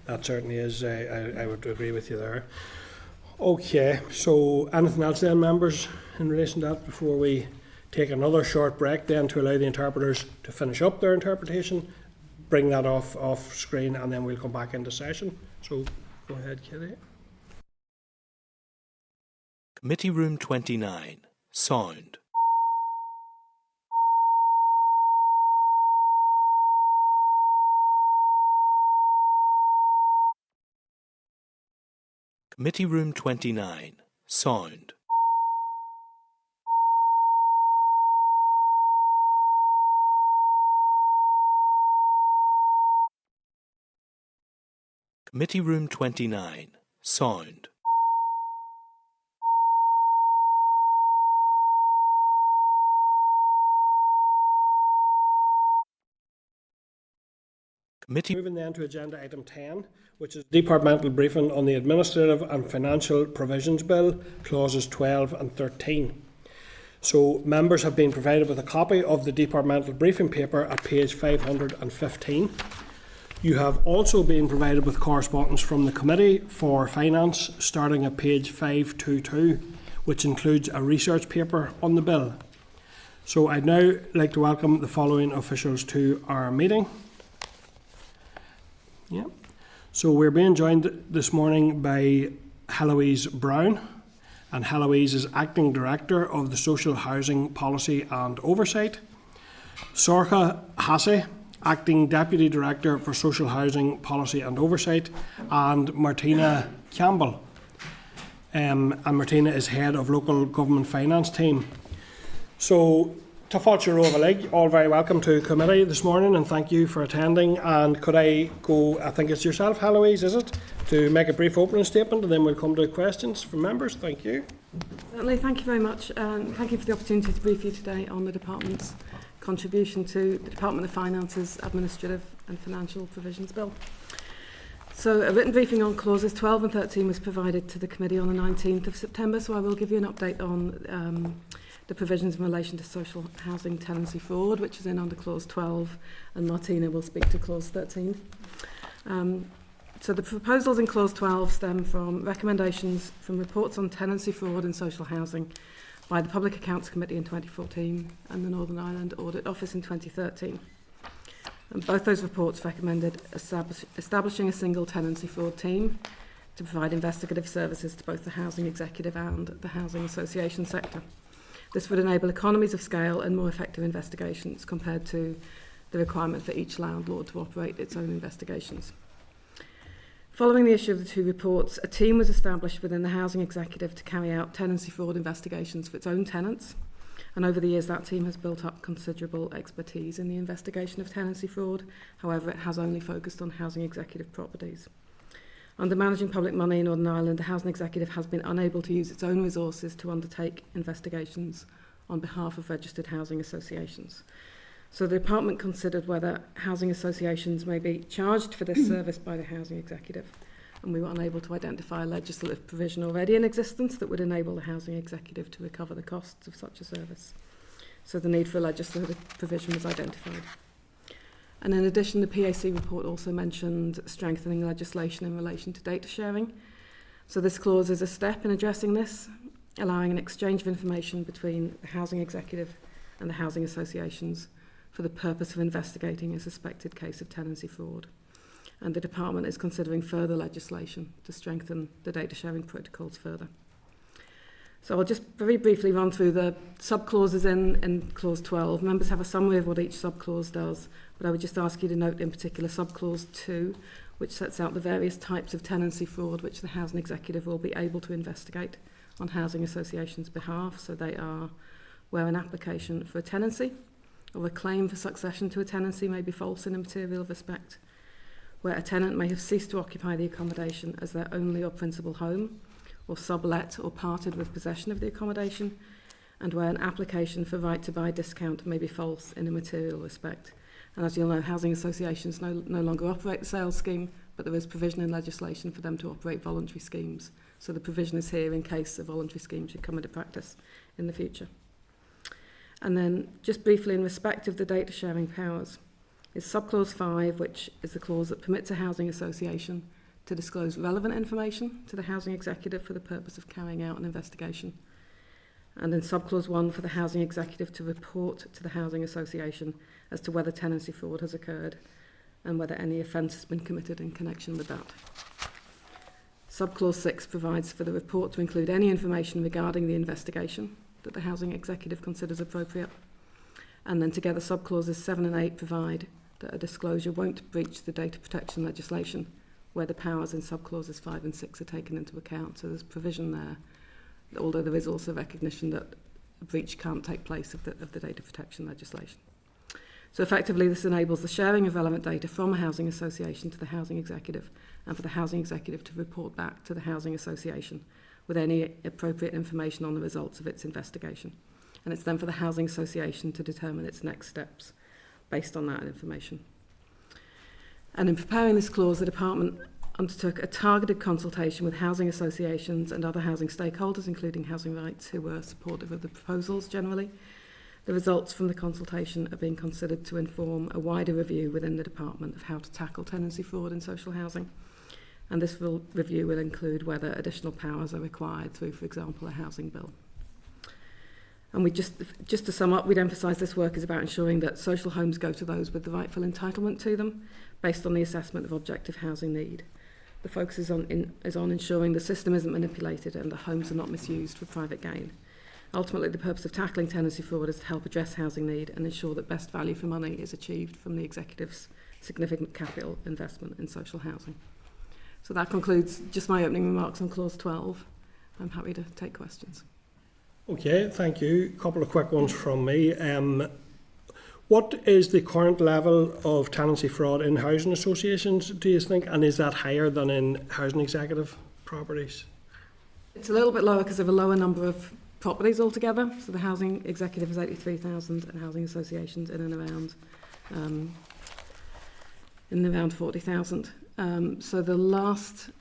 that certainly is. I would agree with you there. Okay. So anything else then, members, in relation to that before we take another short break then to allow the interpreters to finish up their interpretation? Bring that off screen, and then we'll come back into session. So go ahead, Kelly. Committee Room 29, Sound. Committee Room 29, Sound. Committee Room 29, Sound. Committee. Moving then to agenda item 10, which is departmental briefing on the Administrative and Financial Provisions Bill, clauses 12 and 13. So members have been provided with a copy of the departmental briefing paper at page 515. You have also been provided with correspondence from the Committee for Finance starting at page 522, which includes a research paper on the bill. So I'd now like to welcome the following officials to our meeting. Yeah. So we're being joined this morning by Heloise Brown, and Heloise is Acting Director of the Social Housing Policy and Oversight. Sorcha Hasse, Acting Deputy Director for Social Housing Policy and Oversight, and Martina Campbell. And Martina is Head of Local Government Finance Team. So, to Fáilte Rómha Laoigh, all very welcome to committee this morning, and thank you for attending. And could I go, I think it's yourself, Heloise, is it, to make a brief opening statement, and then we'll come to questions from members. Thank you. Certainly, thank you very much, and thank you for the opportunity to brief you today on the Department's contribution to the Department of Finance's Administrative and Financial Provisions Bill. So a written briefing on clauses 12 and 13 was provided to the committee on the 19th of September, so I will give you an update on the provisions in relation to social housing tenancy fraud, which is in under clause 12, and Martina will speak to clause 13. So the proposals in clause 12 stem from recommendations from reports on tenancy fraud in social housing by the Public Accounts Committee in 2014 and the Northern Ireland Audit Office in 2013. And both those reports recommended establishing a single tenancy fraud team to provide investigative services to both the housing executive and the housing association sector. This would enable economies of scale and more effective investigations compared to the requirement for each landlord to operate its own investigations. Following the issue of the two reports, a team was established within the housing executive to carry out tenancy fraud investigations for its own tenants. And over the years, that team has built up considerable expertise in the investigation of tenancy fraud. However, it has only focused on housing executive properties. Under managing public money in Northern Ireland, the housing executive has been unable to use its own resources to undertake investigations on behalf of registered housing associations. So the department considered whether housing associations may be charged for this service by the housing executive, and we were unable to identify a legislative provision already in existence that would enable the housing executive to recover the costs of such a service. So the need for a legislative provision was identified. And in addition, the PAC report also mentioned strengthening legislation in relation to data sharing. So this clause is a step in addressing this, allowing an exchange of information between the housing executive and the housing associations for the purpose of investigating a suspected case of tenancy fraud. And the department is considering further legislation to strengthen the data sharing protocols further. So I'll just very briefly run through the sub-clauses in clause 12. Members have a summary of what each sub-clause does, but I would just ask you to note in particular sub-clause 2, which sets out the various types of tenancy fraud which the housing executive will be able to investigate on housing associations' behalf. So they are where an application for a tenancy or a claim for succession to a tenancy may be false in a material respect, where a tenant may have ceased to occupy the accommodation as their only or principal home, or sublet or parted with possession of the accommodation, and where an application for right to buy discount may be false in a material respect. And as you'll know, housing associations no longer operate the sales scheme, but there is provision in legislation for them to operate voluntary schemes. So the provision is here in case a voluntary scheme should come into practice in the future. And then just briefly in respect of the data sharing powers, is subclause 5, which is the clause that permits a housing association to disclose relevant information to the housing executive for the purpose of carrying out an investigation. And in subclause 1 for the housing executive to report to the housing association as to whether tenancy fraud has occurred and whether any offence has been committed in connection with that. Subclause 6 provides for the report to include any information regarding the investigation that the housing executive considers appropriate. And then together subclauses 7 and 8 provide that a disclosure won't breach the data protection legislation where the powers in subclauses 5 and 6 are taken into account. So there's provision there, although there is also recognition that a breach can't take place of the data protection legislation. So effectively this enables the sharing of relevant data from a housing association to the housing executive, and for the housing executive to report back to the housing association with any appropriate information on the results of its investigation. And it's then for the housing association to determine its next steps based on that information. And in preparing this clause, the department undertook a targeted consultation with housing associations and other housing stakeholders, including housing rights, who were supportive of the proposals generally. The results from the consultation are being considered to inform a wider review within the department of how to tackle tenancy fraud in social housing. And this review will include whether additional powers are required through, for example, a housing bill. And we just to sum up, we'd emphasise this work is about ensuring that social homes go to those with the rightful entitlement to them, based on the assessment of objective housing need. The focus is on ensuring the system isn't manipulated and the homes are not misused for private gain. Ultimately, the purpose of tackling tenancy fraud is to help address housing need and ensure that best value for money is achieved from the executive's significant capital investment in social housing. So that concludes just my opening remarks on clause 12. I'm happy to take questions. Okay, thank you. A couple of quick ones from me. What is the current level of tenancy fraud in housing associations, do you think, and is that higher than in housing executive properties? It's a little bit lower because of a lower number of properties altogether. So the housing executive is 83,000 and housing associations in and around 40,000. So the last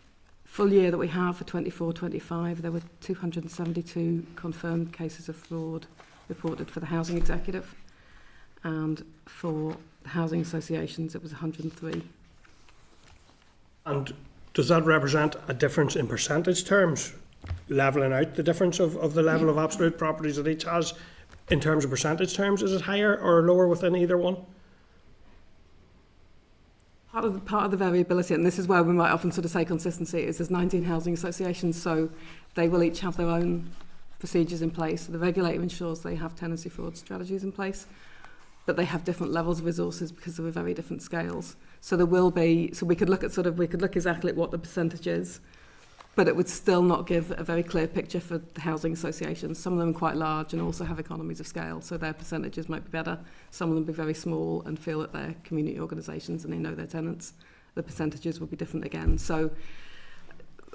full year that we have for 24-25, there were 272 confirmed cases of fraud reported for the housing executive, and for the housing associations it was 103. And does that represent a difference in percentage terms, levelling out the difference of the level of absolute properties that each has in terms of percentage terms? Is it higher or lower within either one? Part of the variability, and this is where we might often sort of say consistency, is there's 19 housing associations, so they will each have their own procedures in place. So the regulator ensures they have tenancy fraud strategies in place, but they have different levels of resources because of very different scales. So there will be, so we could look exactly at what the percentage is, but it would still not give a very clear picture for the housing associations. Some of them are quite large and also have economies of scale, so their percentages might be better. Some of them be very small and feel that they're community organisations and they know their tenants. The percentages will be different again. So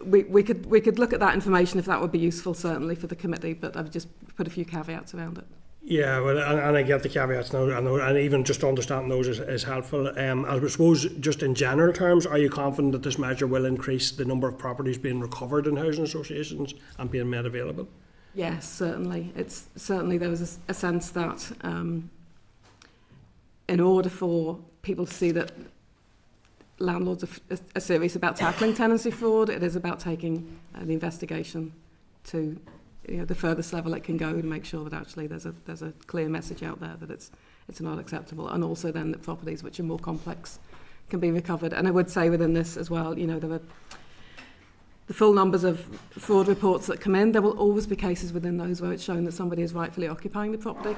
we could look at that information if that would be useful, certainly for the committee, but I've just put a few caveats around it. Yeah, well, and I get the caveats now, and even just understanding those is helpful. I suppose, just in general terms, are you confident that this measure will increase the number of properties being recovered in housing associations and being made available? Yes, certainly. It's certainly there was a sense that in order for people to see that landlords are serious about tackling tenancy fraud, it is about taking the investigation to the furthest level it can go to make sure that actually there's a clear message out there that it's not acceptable, and also then that properties which are more complex can be recovered. And I would say within this as well, there are the full numbers of fraud reports that come in. There will always be cases within those where it's shown that somebody is rightfully occupying the property,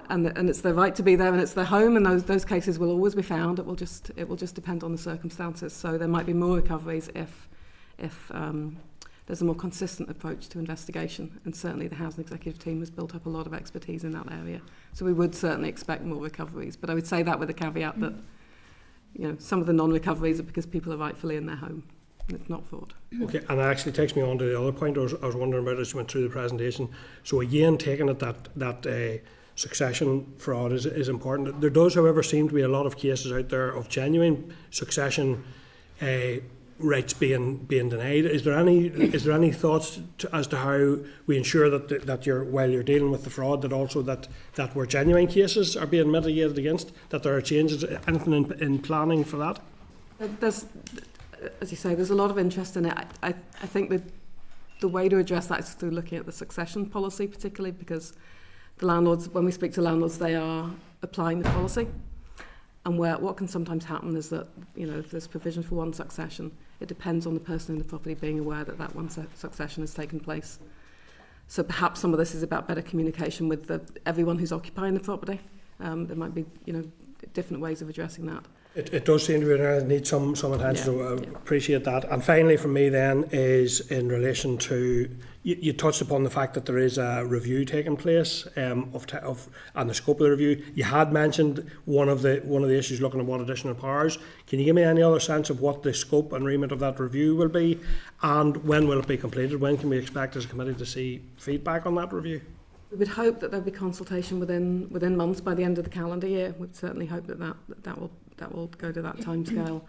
and it's their right to be there and it's their home, and those cases will always be found. It will just depend on the circumstances. So there might be more recoveries if there's a more consistent approach to investigation, and certainly the housing executive team has built up a lot of expertise in that area. So we would certainly expect more recoveries, but I would say that with a caveat that some of the non-recoveries are because people are rightfully in their home. It's not fraud. Okay, and that actually takes me on to the other point I was wondering about as you went through the presentation. So again, taking it that succession fraud is important. There does, however, seem to be a lot of cases out there of genuine succession rights being denied. Is there any thoughts as to how we ensure that while you're dealing with the fraud, that also that where genuine cases are being mitigated against, that there are changes, anything in planning for that? There's, as you say, there's a lot of interest in it. I think that the way to address that is through looking at the succession policy, particularly because the landlords, when we speak to landlords, they are applying the policy. And what can sometimes happen is that, if there's provision for one succession, it depends on the person in the property being aware that one succession has taken place. So perhaps some of this is about better communication with everyone who's occupying the property. There might be, different ways of addressing that. It does seem to be an area that needs some attention, so I appreciate that. And finally for me then is in relation to, you touched upon the fact that there is a review taking place and the scope of the review. You had mentioned one of the issues looking at what additional powers. Can you give me any other sense of what the scope and remit of that review will be, and when will it be completed? When can we expect as a committee to see feedback on that review? We would hope that there'll be consultation within months by the end of the calendar year. We'd certainly hope that will go to that timescale.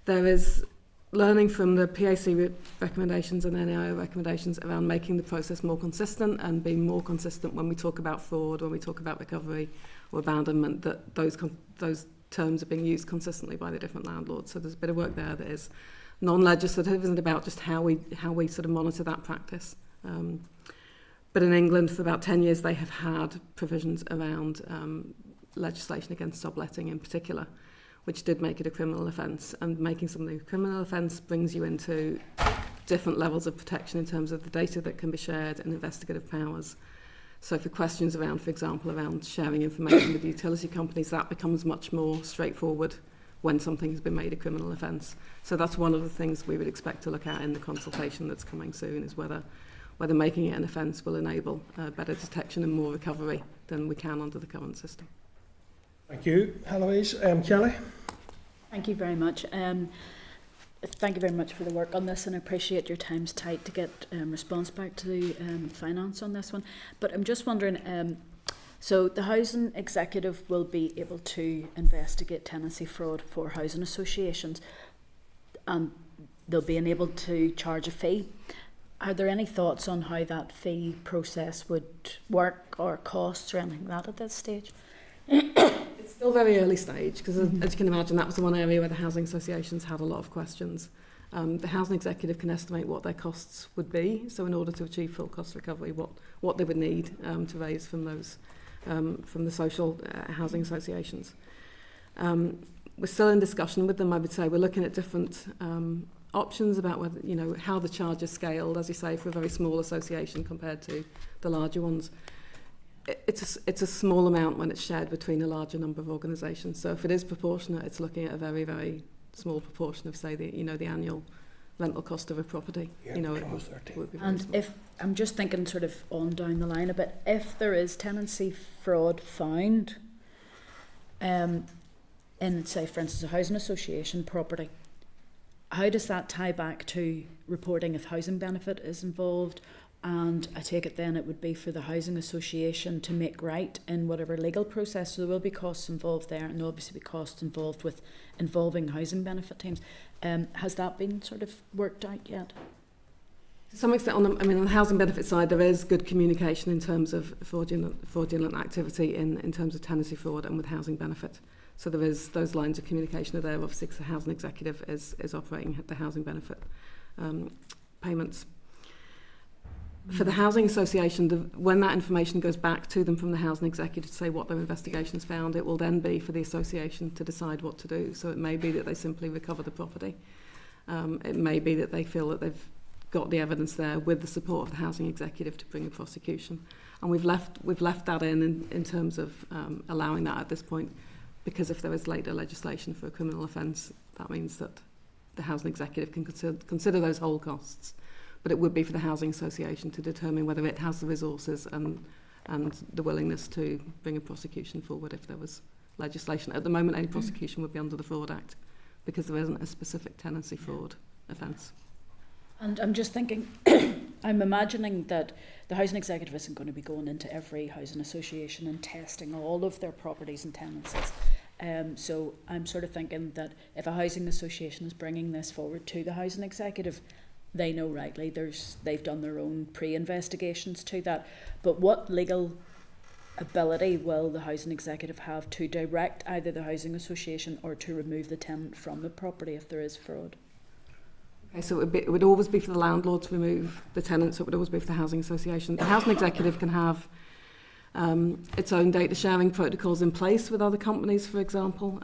There is learning from the PAC recommendations and NAIO recommendations around making the process more consistent and being more consistent when we talk about fraud, when we talk about recovery or abandonment, that those terms are being used consistently by the different landlords. So there's a bit of work there that is non-legislative, isn't about just how we sort of monitor that practice. But in England, for about 10 years, they have had provisions around legislation against subletting in particular, which did make it a criminal offence. And making something a criminal offence brings you into different levels of protection in terms of the data that can be shared and investigative powers. So for questions around, for example, around sharing information with utility companies, that becomes much more straightforward when something has been made a criminal offence. So that's one of the things we would expect to look at in the consultation that's coming soon, is whether making it an offence will enable better detection and more recovery than we can under the current system. Thank you, Heloise. Kelly? Thank you very much. Thank you very much for the work on this, and I appreciate your time's tight to get response back to the finance on this one. But I'm just wondering, so the housing executive will be able to investigate tenancy fraud for housing associations, and they'll be enabled to charge a fee. Are there any thoughts on how that fee process would work, or costs or anything like that at this stage? It's still very early stage because, as you can imagine, that was the one area where the housing associations had a lot of questions. The housing executive can estimate what their costs would be, so in order to achieve full cost recovery, what they would need to raise from those from the social housing associations. We're still in discussion with them. I would say we're looking at different options about whether, you know, how the charge is scaled, as you say, for a very small association compared to the larger ones. It's a small amount when it's shared between a larger number of organisations. So if it is proportionate, it's looking at a very, very small proportion of, say, the annual rental cost of a property. Yeah, it would be very And small. if I'm just thinking sort of on down the line a bit, if there is tenancy fraud found in, say, for instance, a housing association property, how does that tie back to reporting if housing benefit is involved? And I take it then it would be for the housing association to make right in whatever legal process. So there will be costs involved there, and there will obviously be costs involved with involving housing benefit teams. Has that been sort of worked out yet? To some extent, on the housing benefit side, there is good communication in terms of fraudulent activity in terms of tenancy fraud and with housing benefit. So there is those lines of communication are there. Obviously, because the housing executive is operating at the housing benefit payments. For the housing association, when that information goes back to them from the housing executive to say what their investigation has found, it will then be for the association to decide what to do. So it may be that they simply recover the property. It may be that they feel that they've got the evidence there with the support of the housing executive to bring a prosecution. And we've left that in terms of allowing that at this point, because if there is later legislation for a criminal offence, that means that the housing executive can consider those whole costs. But it would be for the housing association to determine whether it has the resources and the willingness to bring a prosecution forward if there was legislation. At the moment, any prosecution would be under the Fraud Act because there isn't a specific tenancy fraud offence. And I'm just thinking, I'm imagining that the housing executive isn't going to be going into every housing association and testing all of their properties and tenancies. So I'm sort of thinking that if a housing association is bringing this forward to the housing executive, they know rightly they've done their own pre-investigations to that. But what legal ability will the housing executive have to direct either the housing association or to remove the tenant from the property if there is fraud? Okay, so it would always be for the landlord to remove the tenant, so it would always be for the housing association. The housing executive can have its own data sharing protocols in place with other companies, for example.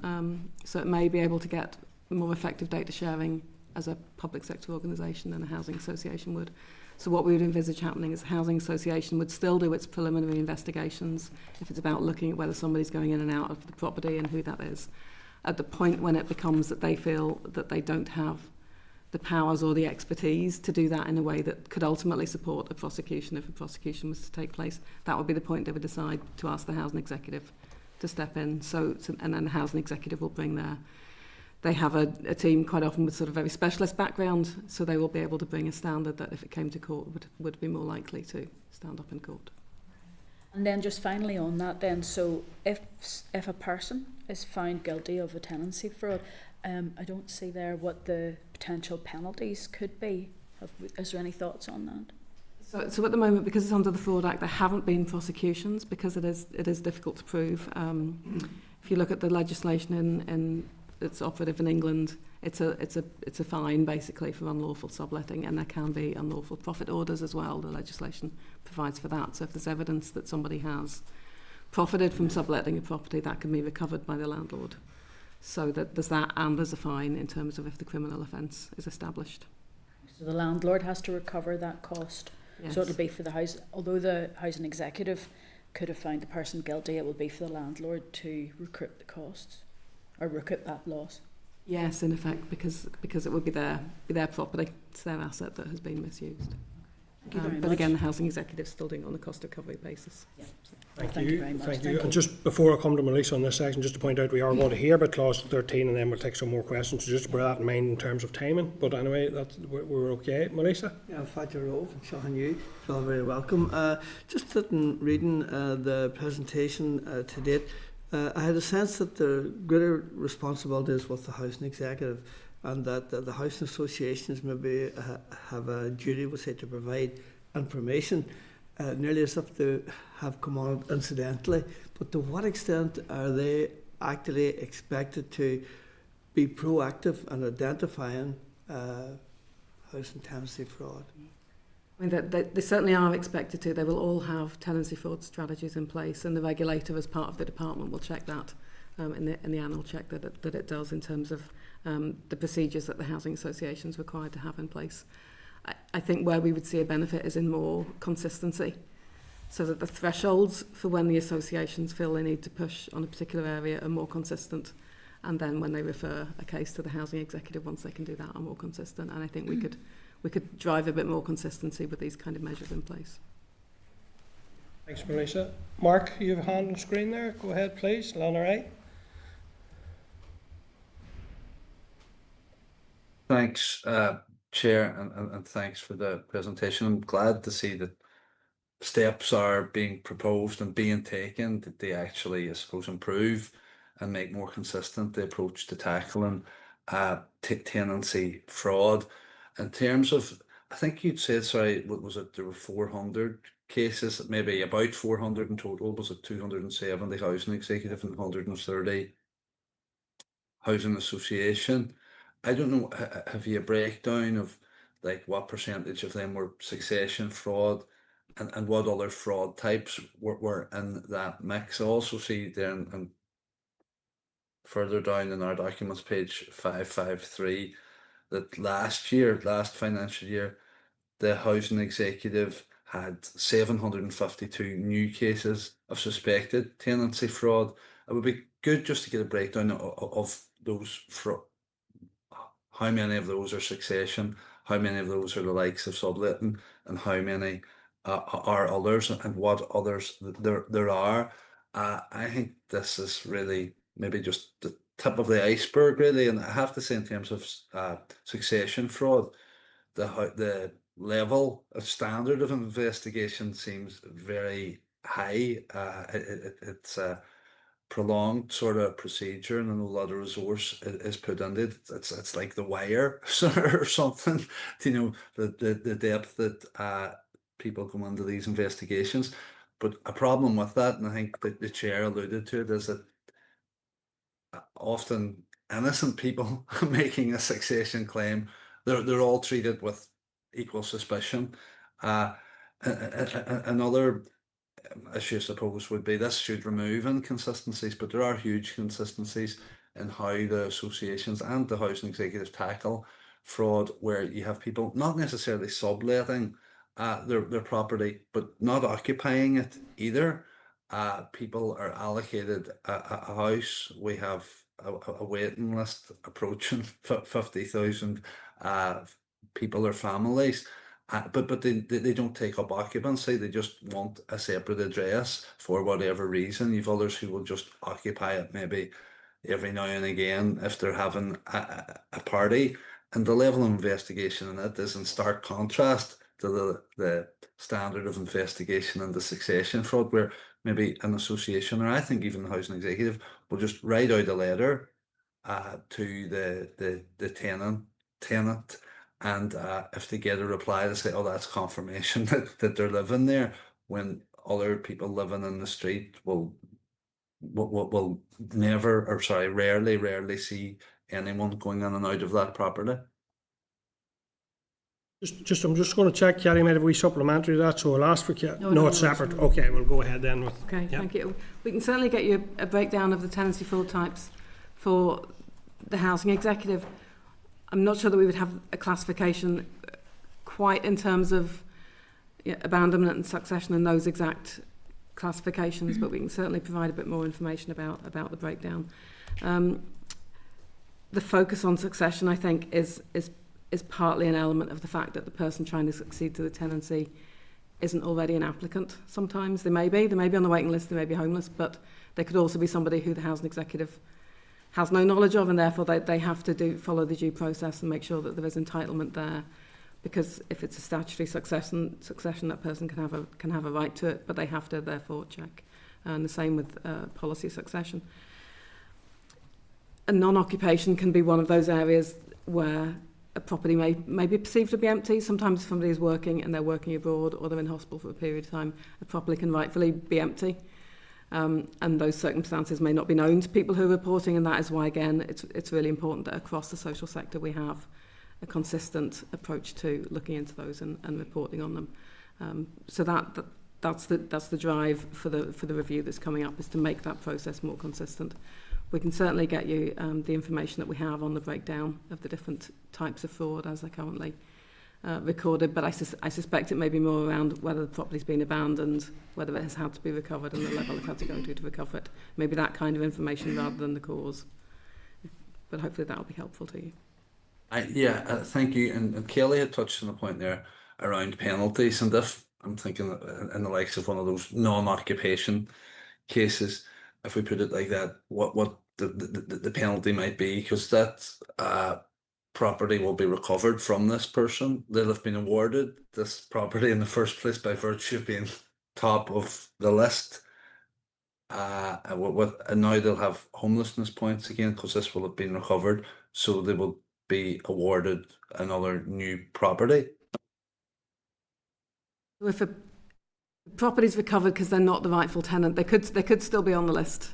So it may be able to get more effective data sharing as a public sector organisation than a housing association would. So what we would envisage happening is the housing association would still do its preliminary investigations if it's about looking at whether somebody's going in and out of the property and who that is. At the point when it becomes that they feel that they don't have the powers or the expertise to do that in a way that could ultimately support a prosecution, if a prosecution was to take place, that would be the point they would decide to ask the housing executive to step in. And then the housing executive will bring they have a team quite often with sort of very specialist background, so they will be able to bring a standard that if it came to court would be more likely to stand up in court. And then just finally on that then, so if a person is found guilty of a tenancy fraud, I don't see there what the potential penalties could be. Is there any thoughts on that? So at the moment, because it's under the Fraud Act, there haven't been prosecutions because it is difficult to prove. If you look at the legislation that's operative in England, it's a fine basically for unlawful subletting, and there can be unlawful profit orders as well. The legislation provides for that. So if there's evidence that somebody has profited from subletting a property, that can be recovered by the landlord. So that there's that, and there's a fine in terms of if the criminal offence is established. So the landlord has to recover that cost. Yes. So it'll be for the house, although the housing executive could have found the person guilty, it will be for the landlord to recoup the costs or recoup that loss. Yes, in effect, because it would be their property, it's their asset that has been misused. Thank you very But much. again, the housing executive is still doing it on a cost recovery basis. Yeah. Thank you very much. Thank Thank you. And just before I come to Melissa on this section, just to point out we are going to hear about clause 13 and then we'll take some more questions. So just bear that in mind in terms of timing. But anyway, we're okay. Melissa? Yeah, Fadja Rove, Sean you. You're all very welcome. Just sitting reading the presentation to date, I had a sense that the greater responsibility is with the housing executive. and that the housing associations maybe have a duty, we'll say, to provide information, nearly as if they have come on incidentally. But to what extent are they actually expected to be proactive in identifying housing tenancy fraud? I mean, they certainly are expected to. They will all have tenancy fraud strategies in place, and the regulator, as part of the department, will check that in the annual check that it does in terms of the procedures that the housing association is required to have in place. I think where we would see a benefit is in more consistency, so that the thresholds for when the associations feel they need to push on a particular area are more consistent, and then when they refer a case to the housing executive, once they can do that, are more consistent. And I think we could drive a bit more consistency with these kind of measures in place. Thanks, Melissa. Mark, you have a hand on screen there. Go ahead, please. Lana Wright. Thanks, Chair, and thanks for the presentation. I'm glad to see that steps are being proposed and being taken that they actually, I suppose, improve and make more consistent the approach to tackling tenancy fraud. In terms of, I think you'd said, sorry, what was it? There were 400 cases, maybe about 400 in total. Was it 270 housing executive and 130 housing association? I don't know, have you a breakdown of like what percentage of them were succession fraud and what other fraud types were in that mix? I also see there and further down in our documents, page 553, that last financial year, the housing executive had 752 new cases of suspected tenancy fraud. It would be good just to get a breakdown of those fraud. How many of those are succession? How many of those are the likes of subletting? And how many are others? And what others there are? I think this is really maybe just the tip of the iceberg, really. And I have to say, in terms of succession fraud, the level of standard of investigation seems very high. It's prolonged sort of procedure, and a lot of resource is put into it. It's like The Wire or something, you know, the depth that people go into these investigations. But a problem with that, and I think that the chair alluded to it, is that often innocent people making a succession claim, they're all treated with equal suspicion. Another issue, I suppose, would be this should remove inconsistencies, but there are huge consistencies in how the associations and the housing executives tackle fraud, where you have people not necessarily subletting their property, but not occupying it either. People are allocated a house. We have a waiting list approaching 50,000 people or families. But they don't take up occupancy. They just want a separate address for whatever reason. You've others who will just occupy it maybe every now and again if they're having a party. And the level of investigation in it is in stark contrast to the standard of investigation and the succession fraud, where maybe an association, or I think even the housing executive, will just write out a letter to the tenant. And if they get a reply, they say, oh, that's confirmation that they're living there, when other people living in the street will never, or sorry, rarely see anyone going in and out of that property. I'm just going to check, Kerry might have a wee supplementary to that, so I'll ask for No, it's separate. Okay, we'll go ahead then. Okay, thank you. We can certainly get you a breakdown of the tenancy fraud types for the housing executive. I'm not sure that we would have a classification quite in terms of abandonment and succession and those exact classifications, but we can certainly provide a bit more information about the breakdown. The focus on succession, I think, is partly an element of the fact that the person trying to succeed to the tenancy isn't already an applicant. Sometimes they may be on the waiting list, they may be homeless, but they could also be somebody who the housing executive has no knowledge of, and therefore they have to follow the due process and make sure that there is entitlement there, because if it's a statutory succession, that person can have a right to it, but they have to therefore check. And the same with policy succession. A non-occupation can be one of those areas where a property may be perceived to be empty. Sometimes if somebody is working and they're working abroad or they're in hospital for a period of time, a property can rightfully be empty. And those circumstances may not be known to people who are reporting, and that is why, again, it's really important that across the social sector we have a consistent approach to looking into those and reporting on them. So that's the drive for the review that's coming up, is to make that process more consistent. We can certainly get you the information that we have on the breakdown of the different types of fraud as they're currently recorded, but I suspect it may be more around whether the property's been abandoned, whether it has had to be recovered, and the level it had to go to recover it. Maybe that kind of information rather than the cause. But hopefully that will be helpful to you. Thank you. And Kelly had touched on a point there around penalties, and if I'm thinking in the likes of one of those non-occupation cases, if we put it like that, what the penalty might be, because that property will be recovered from this person. They'll have been awarded this property in the first place by virtue of being top of the list. And now they'll have homelessness points again because this will have been recovered, so they will be awarded another new property. If a property is recovered because they're not the rightful tenant, they could still be on the list.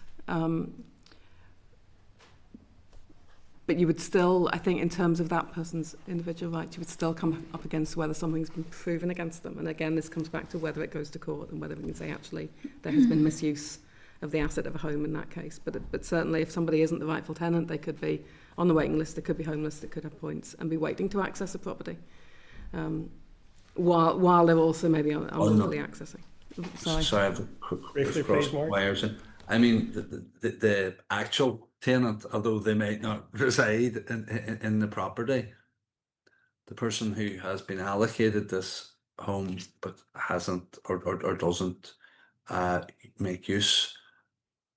But you would still, I think, in terms of that person's individual rights, you would still come up against whether something's been proven against them. And again, this comes back to whether it goes to court and whether we can say, actually, there has been misuse of the asset of a home in that case. But certainly, if somebody isn't the rightful tenant, they could be on the waiting list, they could be homeless, they could have points and be waiting to access a property, while they're also maybe unlawfully accessing. Sorry, I have a quick cross wires in. I mean, the actual tenant, although they might not reside in the property, the person who has been allocated this home but hasn't or doesn't make use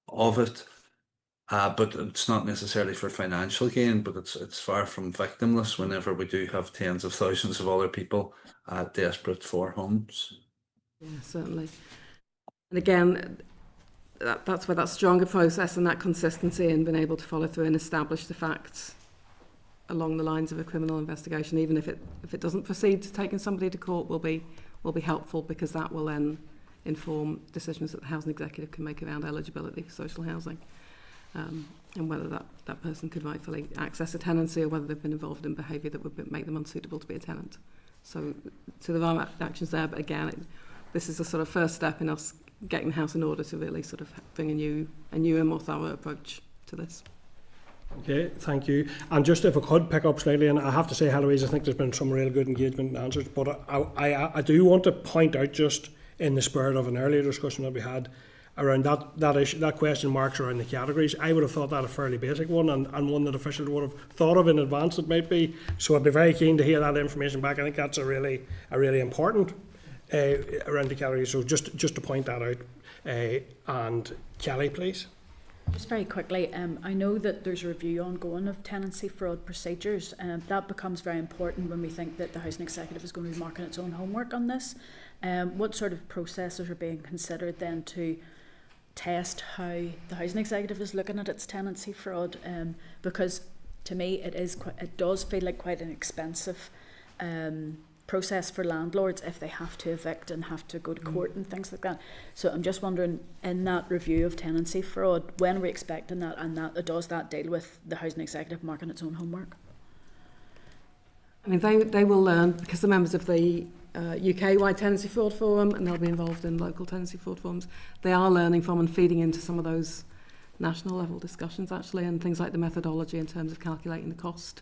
of it, but it's not necessarily for financial gain, but it's far from victimless whenever we do have tens of thousands of other people desperate for homes. Yeah, certainly. And again, that's where that stronger process and that consistency and being able to follow through and establish the facts along the lines of a criminal investigation, even if it doesn't proceed to taking somebody to court, will be helpful, because that will then inform decisions that the housing executive can make around eligibility for social housing, and whether that person could rightfully access a tenancy or whether they've been involved in behaviour that would make them unsuitable to be a tenant. So there are actions there, but again, this is a sort of first step in us getting the house in order to really sort of bring a new and more thorough approach to this. Okay, thank you. And just if I could pick up slightly, and I have to say, Heloise, I think there's been some real good engagement and answers, but I do want to point out, just in the spirit of an earlier discussion that we had around that issue, that question marks around the categories. I would have thought that a fairly basic one, and one that officials would have thought of in advance, it might be. So I'd be very keen to hear that information back. I think that's a really important around the categories. So just to point that out. And Kelly, please. Just very quickly, I know that there's a review ongoing of tenancy fraud procedures. That becomes very important when we think that the housing executive is going to be marking its own homework on this. What sort of processes are being considered then to test how the housing executive is looking at its tenancy fraud? Because to me, it does feel like quite an expensive process for landlords if they have to evict and have to go to court and things like that. So I'm just wondering, in that review of tenancy fraud, when are we expecting that, and does that deal with the housing executive marking its own homework? I mean, they will learn, because they're members of the UK-wide Tenancy Fraud Forum, and they'll be involved in local tenancy fraud forums. They are learning from and feeding into some of those national level discussions, actually, and things like the methodology in terms of calculating the cost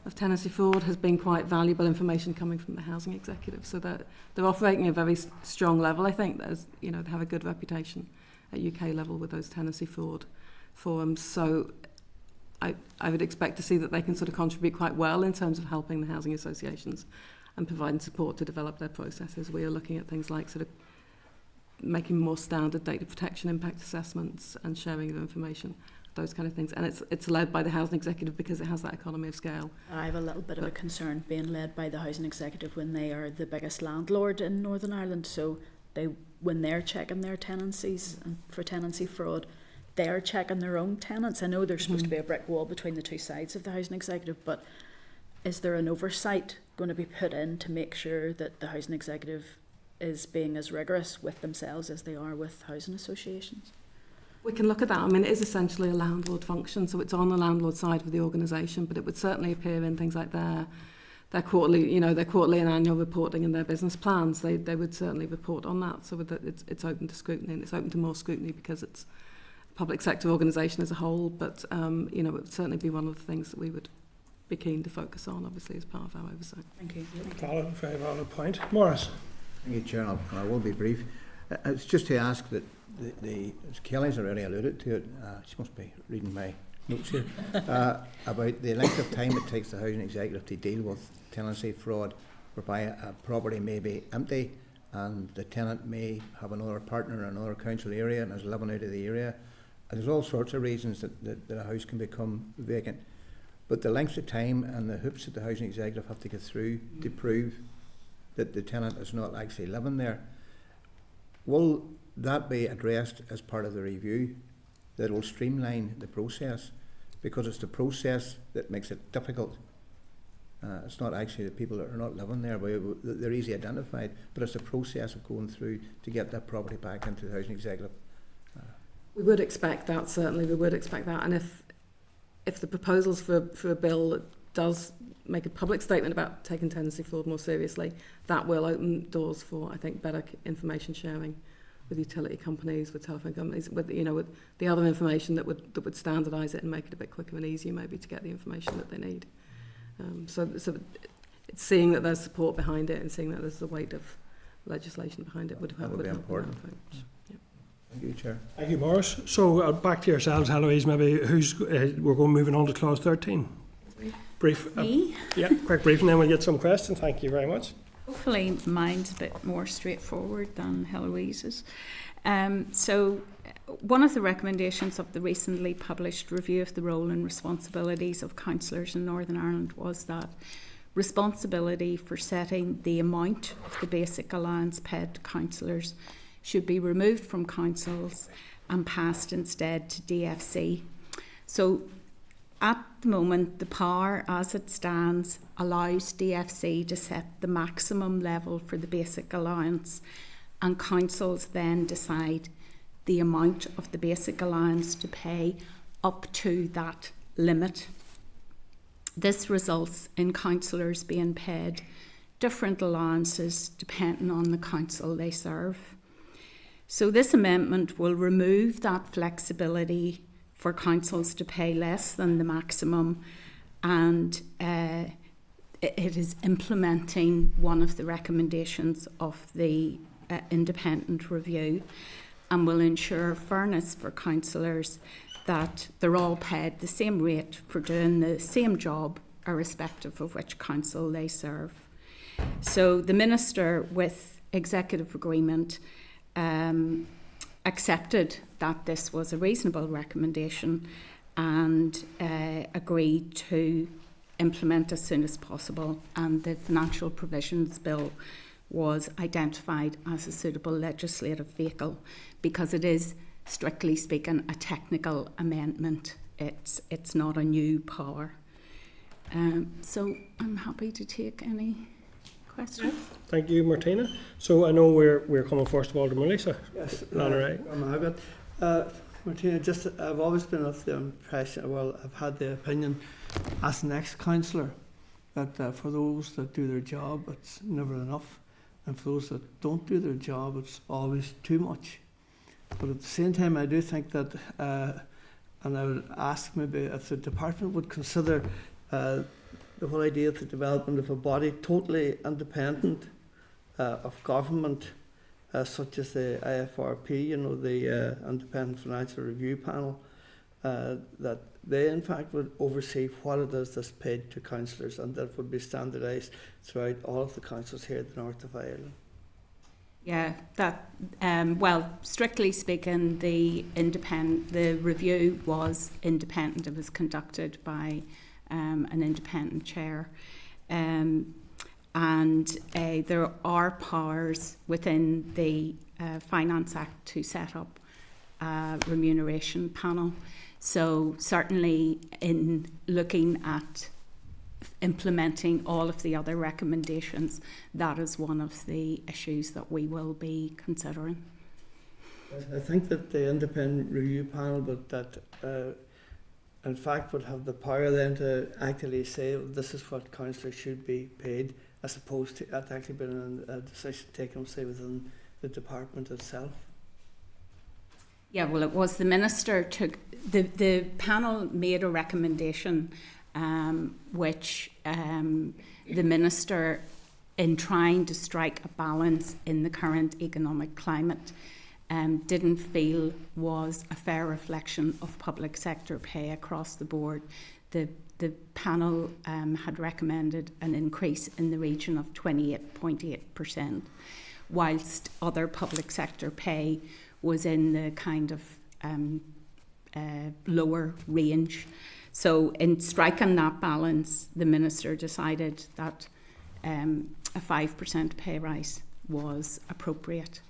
of tenancy fraud has been quite valuable information coming from the housing executive. So that they're operating at a very strong level. I think that they have a good reputation at UK level with those tenancy fraud forums. So I would expect to see that they can sort of contribute quite well in terms of helping the housing associations and providing support to develop their processes. We are looking at things like sort of making more standard data protection impact assessments and sharing of information, those kind of things. And it's led by the housing executive because it has that economy of scale. I have a little bit of a concern being led by the housing executive when they are the biggest landlord in Northern Ireland. So when they're checking their tenancies and for tenancy fraud, they're checking their own tenants. I know there's supposed to be a brick wall between the two sides of the housing executive, but is there an oversight going to be put in to make sure that the housing executive is being as rigorous with themselves as they are with housing associations? We can look at that. I mean, it is essentially a landlord function, so it's on the landlord side of the organisation, but it would certainly appear in things like their quarterly, their quarterly and annual reporting and their business plans. They would certainly report on that. So it's open to scrutiny, and it's open to more scrutiny because it's a public sector organisation as a whole. But it would certainly be one of the things that we would be keen to focus on, obviously, as part of our oversight. Thank you. Very valid point. Morris. Thank you, Chair. I will be brief. It's just to ask that as Kelly's already alluded to it, she must be reading my notes here, about the length of time it takes the housing executive to deal with tenancy fraud, whereby a property may be empty and the tenant may have another partner in another council area and is living out of the area. And there's all sorts of reasons that a house can become vacant. But the length of time and the hoops that the housing executive have to get through to prove that the tenant is not actually living there, will that be addressed as part of the review that will streamline the process? Because it's the process that makes it difficult. It's not actually the people that are not living there, they're easily identified, but it's the process of going through to get that property back into the housing executive. We would expect that, certainly, we would expect that. And if the proposals for a bill that does make a public statement about taking tenancy fraud more seriously, that will open doors for, I think, better information sharing with utility companies, with telephone companies, with the other information that would standardise it and make it a bit quicker and easier maybe to get the information that they need. So it's seeing that there's support behind it and seeing that there's the weight of legislation behind it would be important. Yeah. Thank you, Chair. Thank you, Morris. So back to yourselves, Heloise. Maybe we're going moving on to clause 13. Brief. Me? Yeah, quick brief, and then we'll get some questions. Thank you very much. Hopefully mine's a bit more straightforward than Heloise's. So one of the recommendations of the recently published review of the role and responsibilities of councillors in Northern Ireland was that responsibility for setting the amount of the basic allowance paid to councillors should be removed from councils and passed instead to DFC. So at the moment, the power as it stands allows DFC to set the maximum level for the basic allowance, and councils then decide the amount of the basic allowance to pay up to that limit. This results in councillors being paid different allowances depending on the council they serve. So this amendment will remove that flexibility for councils to pay less than the maximum, and it is implementing one of the recommendations of the independent review, and will ensure fairness for councillors, that they're all paid the same rate for doing the same job, irrespective of which council they serve. So the Minister, with executive agreement, accepted that this was a reasonable recommendation and agreed to implement as soon as possible, and the Financial Provisions Bill was identified as a suitable legislative vehicle because it is, strictly speaking, a technical amendment. It's not a new power. So I'm happy to take any questions. Thank you, Martina. So I know we're coming first of all to Melissa. Yes, Margaret. Martina, I've always been of the impression, I've had the opinion as an ex-councillor that for those that do their job, it's never enough, and for those that don't do their job, it's always too much. But at the same time, I do think that, and I would ask maybe if the department would consider the whole idea of the development of a body totally independent of government, such as the IFRP, the Independent Financial Review Panel, that they in fact would oversee what it is that's paid to councillors, and that would be standardised throughout all of the councils here in the north of Ireland. Yeah, that strictly speaking, the review was independent. It was conducted by an independent chair, and there are powers within the Finance Act to set up a remuneration panel. So certainly, in looking at implementing all of the other recommendations, that is one of the issues that we will be considering. I think that the independent review panel, but that in fact would have the power then to actually say this is what councillors should be paid, as opposed to it actually being a decision taken, say, within the department itself. Yeah, well, it was the minister took the panel made a recommendation, which the minister, in trying to strike a balance in the current economic climate, didn't feel was a fair reflection of public sector pay across the board. The panel had recommended an increase in the region of 28.8%, whilst other public sector pay was in the kind of lower range. So in striking that balance, the minister decided that a 5% pay rise was appropriate.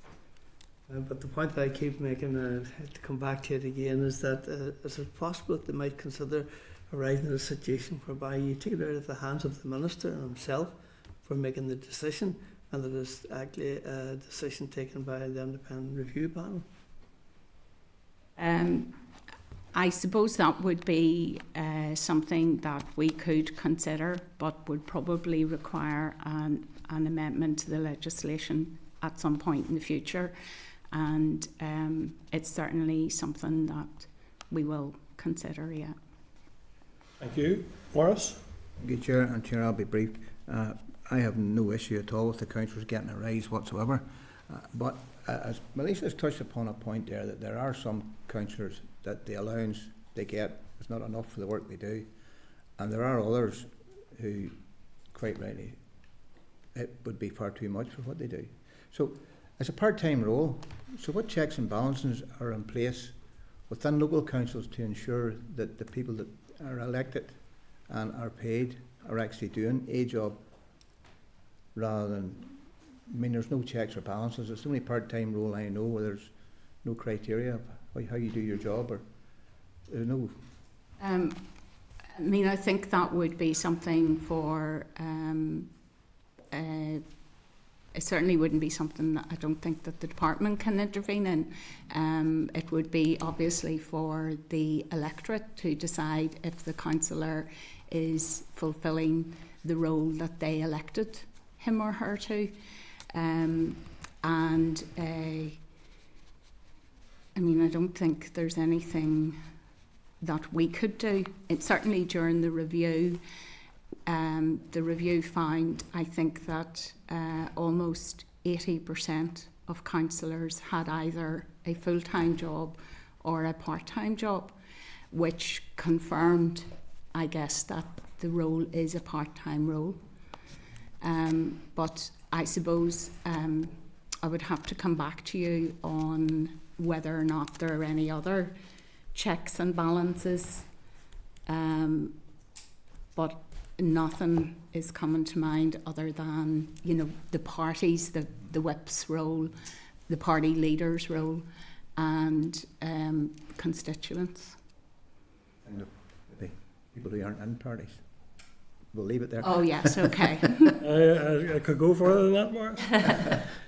But the point that I keep making, to come back to it again, is that is it possible that they might consider arriving at a situation whereby you take it out of the hands of the minister himself for making the decision, and that it's actually a decision taken by the independent review panel? I suppose that would be something that we could consider, but would probably require an amendment to the legislation at some point in the future. And it's certainly something that we will consider, yeah. Thank you. Morris? Good Chair, and Chair, I'll be brief. I have no issue at all with the councillors getting a rise whatsoever. But as Melissa has touched upon a point there, that there are some councillors that the allowance they get is not enough for the work they do. And there are others who, quite rightly, it would be far too much for what they do. So, as a part-time role, so what checks and balances are in place within local councils to ensure that the people that are elected and are paid are actually doing a job, rather than, I mean, there's no checks or balances. It's the only part-time role I know where there's no criteria of how you do your job, or there's no. I mean, I think that would be something for. It certainly wouldn't be something that I don't think that the department can intervene in. It would be obviously for the electorate to decide if the councillor is fulfilling the role that they elected him or her to. I mean, I don't think there's anything that we could do. It's certainly during the review found, I think, that almost 80% of councillors had either a full-time job or a part-time job, which confirmed, I guess, that the role is a part-time role. But I suppose I would have to come back to you on whether or not there are any other checks and balances. But nothing is coming to mind other than, you know, the parties, the whip's role, the party leader's role, and constituents. And the people who aren't in parties. We'll leave it there. Oh yes, okay. I could go further than that, Morris.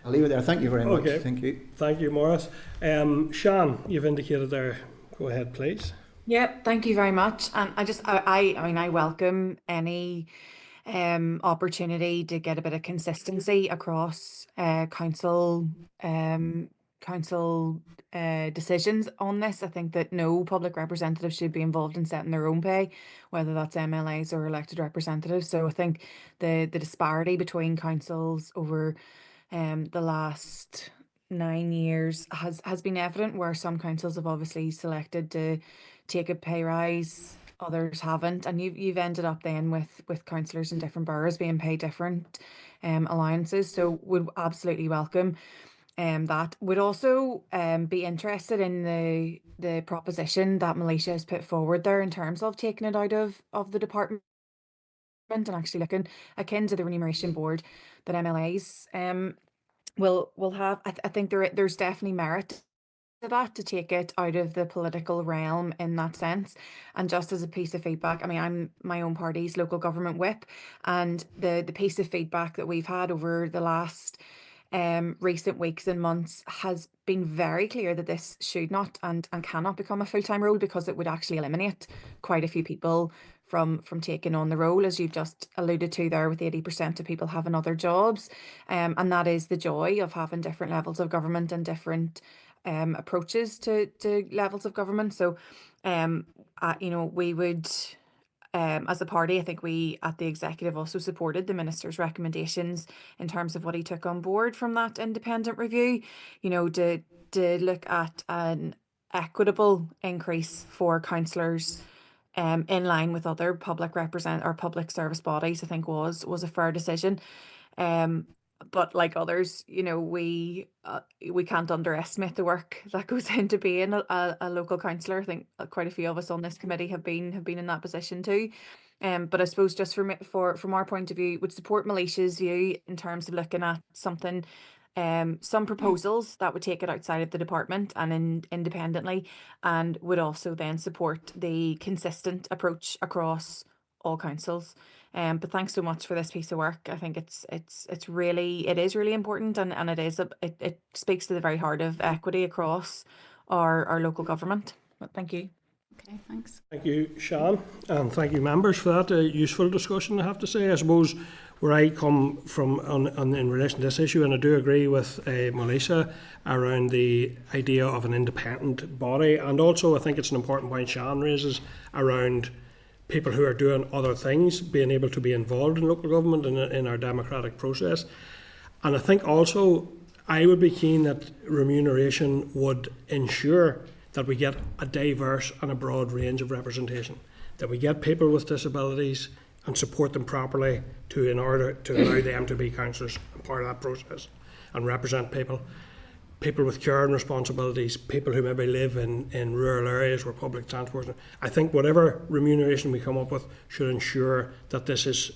I'll leave it there. Thank you very much. Okay. Thank you. Thank you, Morris. Sean, you've indicated there. Go ahead, please. Yeah, thank you very much. And I mean, I welcome any opportunity to get a bit of consistency across council decisions on this. I think that no public representative should be involved in setting their own pay, whether that's MLAs or elected representatives. So I think the disparity between councils over the last 9 years has been evident, where some councils have obviously selected to take a pay rise, others haven't, and you've ended up then with councillors in different boroughs being paid different allowances. So would absolutely welcome that. Would also be interested in the proposition that Melissa has put forward there in terms of taking it out of the department and actually looking akin to the remuneration board that MLAs will have. I think there's definitely merit that, to take it out of the political realm in that sense. And just as a piece of feedback, I mean, I'm my own party's local government whip, and the piece of feedback that we've had over the last recent weeks and months has been very clear that this should not and cannot become a full-time role, because it would actually eliminate quite a few people from taking on the role, as you've just alluded to there, with 80% of people having other jobs. And that is the joy of having different levels of government and different approaches to levels of government. So we would, as a party, I think we at the executive also supported the minister's recommendations in terms of what he took on board from that independent review, to look at an equitable increase for councillors in line with other public service bodies. I think was a fair decision. But like others, we can't underestimate the work that goes into being a local councillor. I think quite a few of us on this committee have been in that position too. But I suppose just from our point of view, would support Malaysia's view in terms of looking at something, some proposals that would take it outside of the department and independently, and would also then support the consistent approach across all councils. But thanks so much for this piece of work. I think it is really important, and it speaks to the very heart of equity across our local government. But thank you. Okay, thanks. Thank you, Sian, and thank you, members, for that useful discussion, I have to say. I suppose where I come from in relation to this issue, and I do agree with Malaysia around the idea of an independent body, and also I think it's an important point Sian raises around people who are doing other things being able to be involved in local government and in our democratic process. And I think also I would be keen that remuneration would ensure that we get a diverse and a broad range of representation, that we get people with disabilities and support them properly in order to allow them to be councillors and part of that process and represent people with care and responsibilities, people who maybe live in rural areas where public transport. I think whatever remuneration we come up with should ensure that this,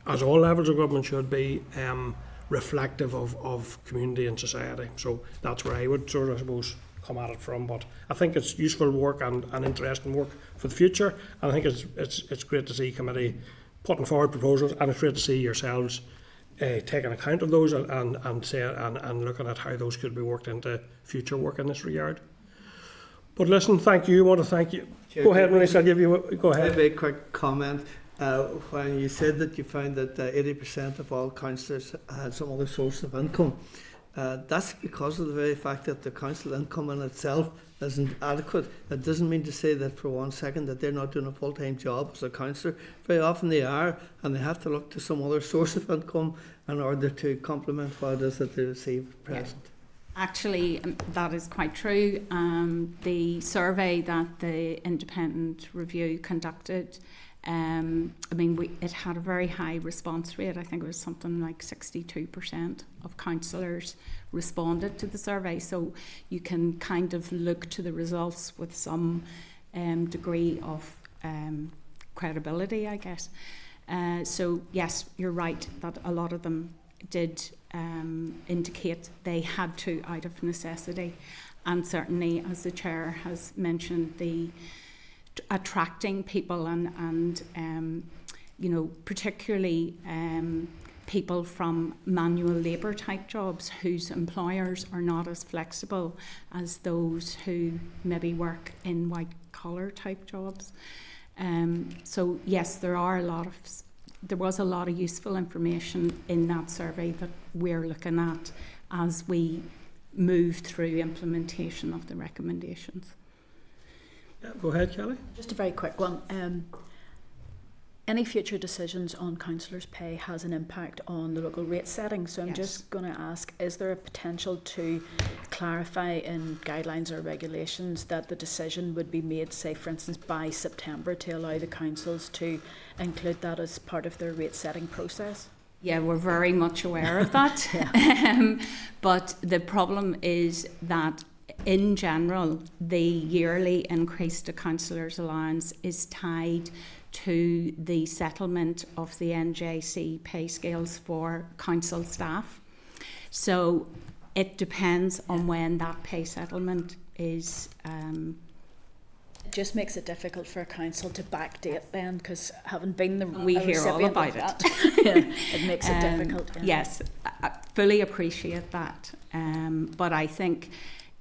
as all levels of government should be, reflective of community and society. So that's where I would sort of, I suppose, come at it from. But I think it's useful work and interesting work for the future. And I think it's great to see committee putting forward proposals, and it's great to see yourselves taking account of those and looking at how those could be worked into future work in this regard. But listen, thank you. I want to thank you. Chair, go ahead, Melissa. I'll give you. Go ahead. Maybe a quick comment. When you said that you found that 80% of all councillors had some other source of income, that's because of the very fact that the council income in itself isn't adequate. That doesn't mean to say that for 1 second that they're not doing a full-time job as a councillor. Very often they are, and they have to look to some other source of income in order to complement what it is that they receive at present. Actually, that is quite true. The survey that the independent review conducted, it had a very high response rate. I think it was something like 62% of councillors responded to the survey. So you can kind of look to the results with some degree of credibility, I guess. So yes, you're right that a lot of them did indicate they had to out of necessity. And certainly, as the chair has mentioned, the attracting people and particularly people from manual labour type jobs whose employers are not as flexible as those who maybe work in white collar type jobs. So yes, there was a lot of useful information in that survey that we're looking at as we move through implementation of the recommendations. Yeah, go ahead, Kelly. Just a very quick one. Any future decisions on councillors' pay has an impact on the local rate setting. So I'm just going to ask, is there a potential to clarify in guidelines or regulations that the decision would be made, say, for instance, by September to allow the councils to include that as part of their rate setting process? Yeah, we're very much aware of that. But the problem is that in general, the yearly increase to councillors' allowance is tied to the settlement of the NJC pay scales for council staff. So It depends on when that pay settlement is. It just makes it difficult for a council to backdate then, because having been the We hear all recipient about of it. that, it makes it difficult. Yeah. Yes, I fully appreciate that. But I think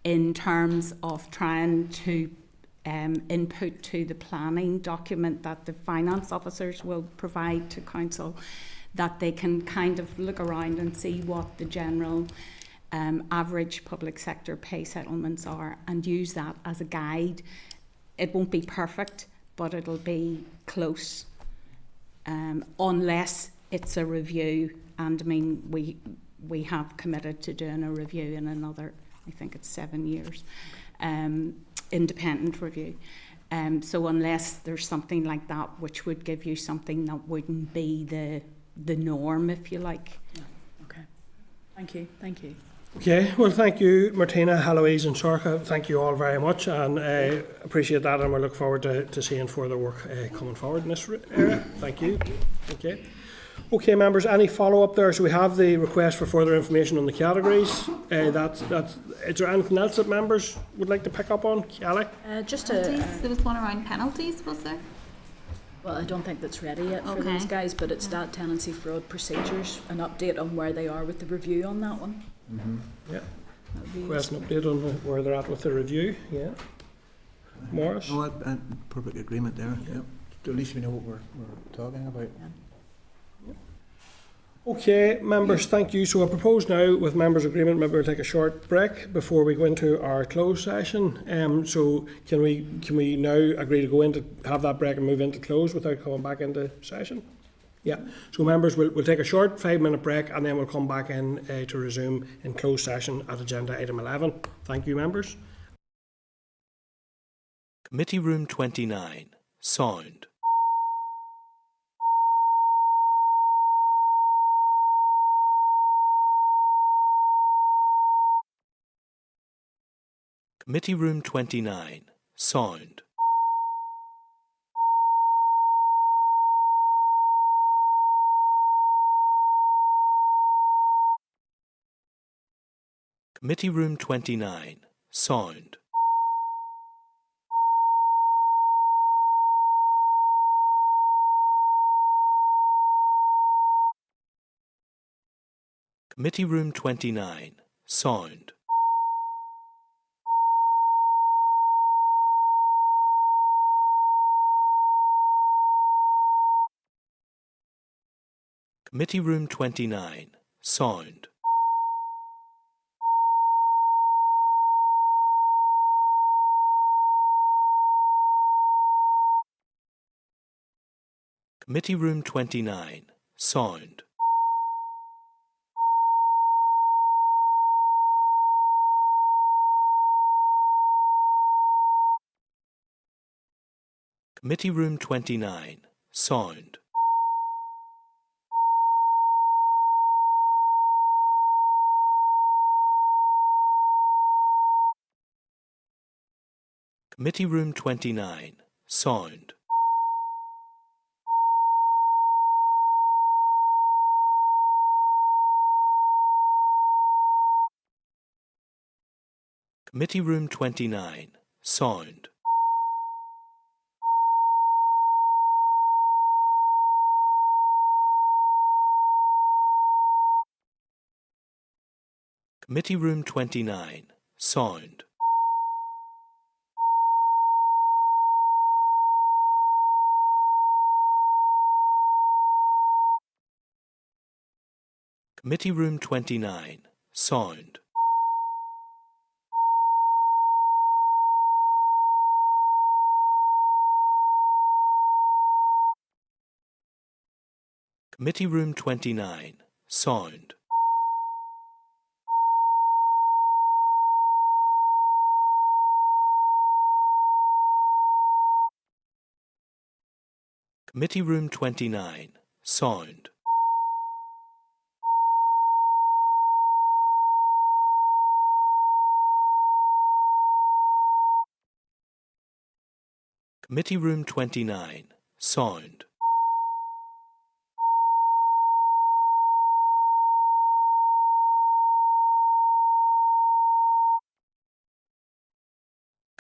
in terms of trying to input to the planning document that the finance officers will provide to council, that they can kind of look around and see what the general average public sector pay settlements are and use that as a guide. It won't be perfect, but it'll be close, unless it's a review. And I mean, we have committed to doing a review in another, I think it's 7 years, independent review. So unless there's something like that which would give you something that wouldn't be the norm, if you like. Yeah. Okay. Thank you. Thank you. Okay, well, thank you, Martina, Heloise and Sorcha. Thank you all very much, and appreciate that, and we look forward to seeing further work coming forward in this area. Thank you. Okay. Okay, members, any follow-up there? So we have the request for further information on the categories. Is there anything else that members would like to pick up on? Kelly? Just there was one around penalties, was there? Well, I don't think that's ready yet for Okay. those guys, but it's that tenancy fraud procedures, an update on where they are with the review on that one. Yeah. That'd be Request an update on where they're at with the review. Yeah. Morris? No, perfect agreement there. Yeah. At least we know what we're talking about. Okay, members, thank you. So I propose now, with members' agreement, maybe we'll take a short break before we go into our closed session. So can we now agree to go into have that break and move into close without coming back into session? Yeah. So members, we'll take a short 5-minute break and then we'll come back in to resume in closed session at agenda item 11. Thank you, members. Committee Room 29. Sound. Committee Room 29. Sound. Committee Room 29. Sound. Committee Room 29. Sound. Committee Room 29. Sound. Committee Room 29. Sound. Committee Room 29. Sound. Committee Room 29. Sound. Committee Room 29. Sound. Committee Room 29. Sound. Committee Room 29. Sound. Committee Room 29. Sound. Committee Room 29. Sound. Committee Room 29. Sound.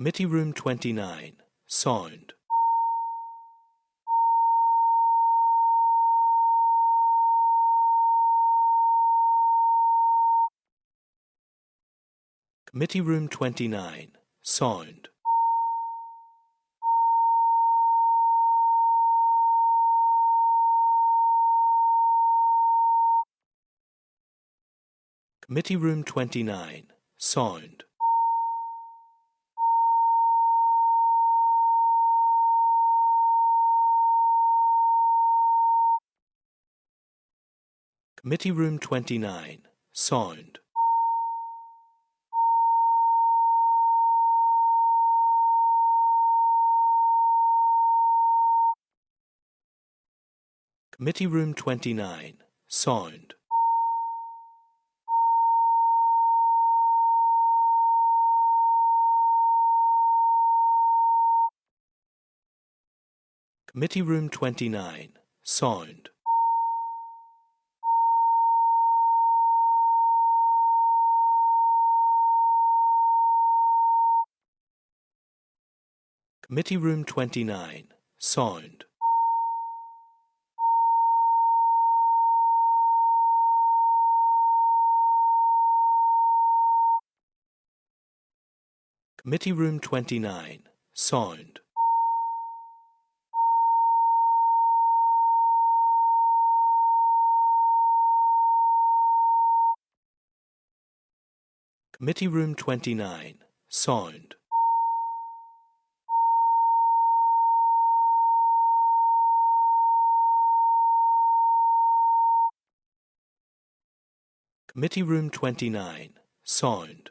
Committee Room 29, Sound. Committee Room 29, Sound. Committee Room 29, Sound. Committee Room 29, Sound. Committee Room 29, Sound. Committee Room 29, Sound. Committee Room 29, Sound. Committee Room 29, Sound. Committee Room 29, Sound. Committee Room 29, Sound.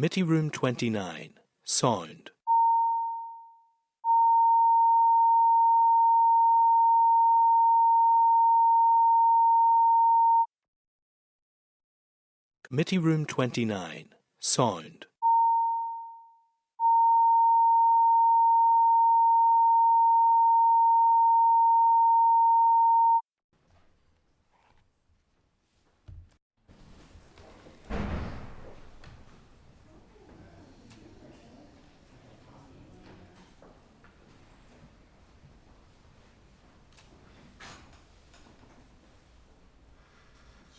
Committee Room 29, Sound. Committee Room 29, Sound.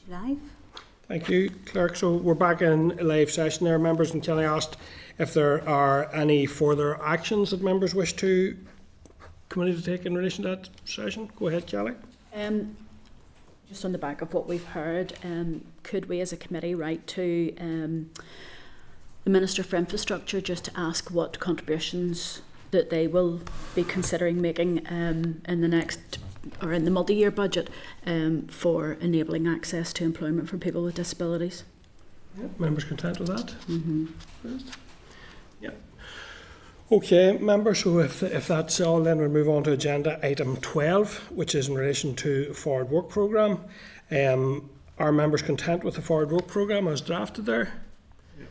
Live. Thank you, Clerk. So we're back in a live session there, members, and Kelly asked if there are any further actions that members wish to committee to take in relation to that session. Go ahead, Kelly. Just on the back of what we've heard, could we as a committee write to the Minister for Infrastructure just to ask what contributions that they will be considering making in the next or in the multi-year budget for enabling access to employment for people with disabilities? Yeah, members content with that? Mm-hmm. Yeah. Okay, members, so if that's all, then we'll move on to agenda item 12, which is in relation to Forward Work Programme. Are members content with the Forward Work Programme as drafted there? Yeah.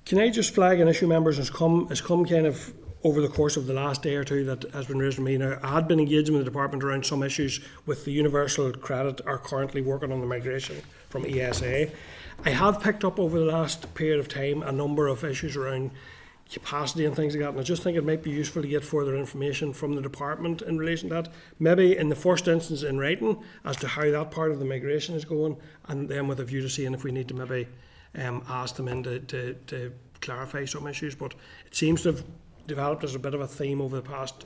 Can I just flag an issue, members, has come kind of over the course of the last day or two that has been raised with me. Now, I had been engaging with the department around some issues with the universal credit, are currently working on the migration from ESA. I have picked up over the last period of time a number of issues around capacity and things like that, and I just think it might be useful to get further information from the department in relation to that, maybe in the first instance in writing as to how that part of the migration is going, and then with a view to seeing if we need to maybe ask them in to clarify some issues. But it seems to have developed as a bit of a theme over the past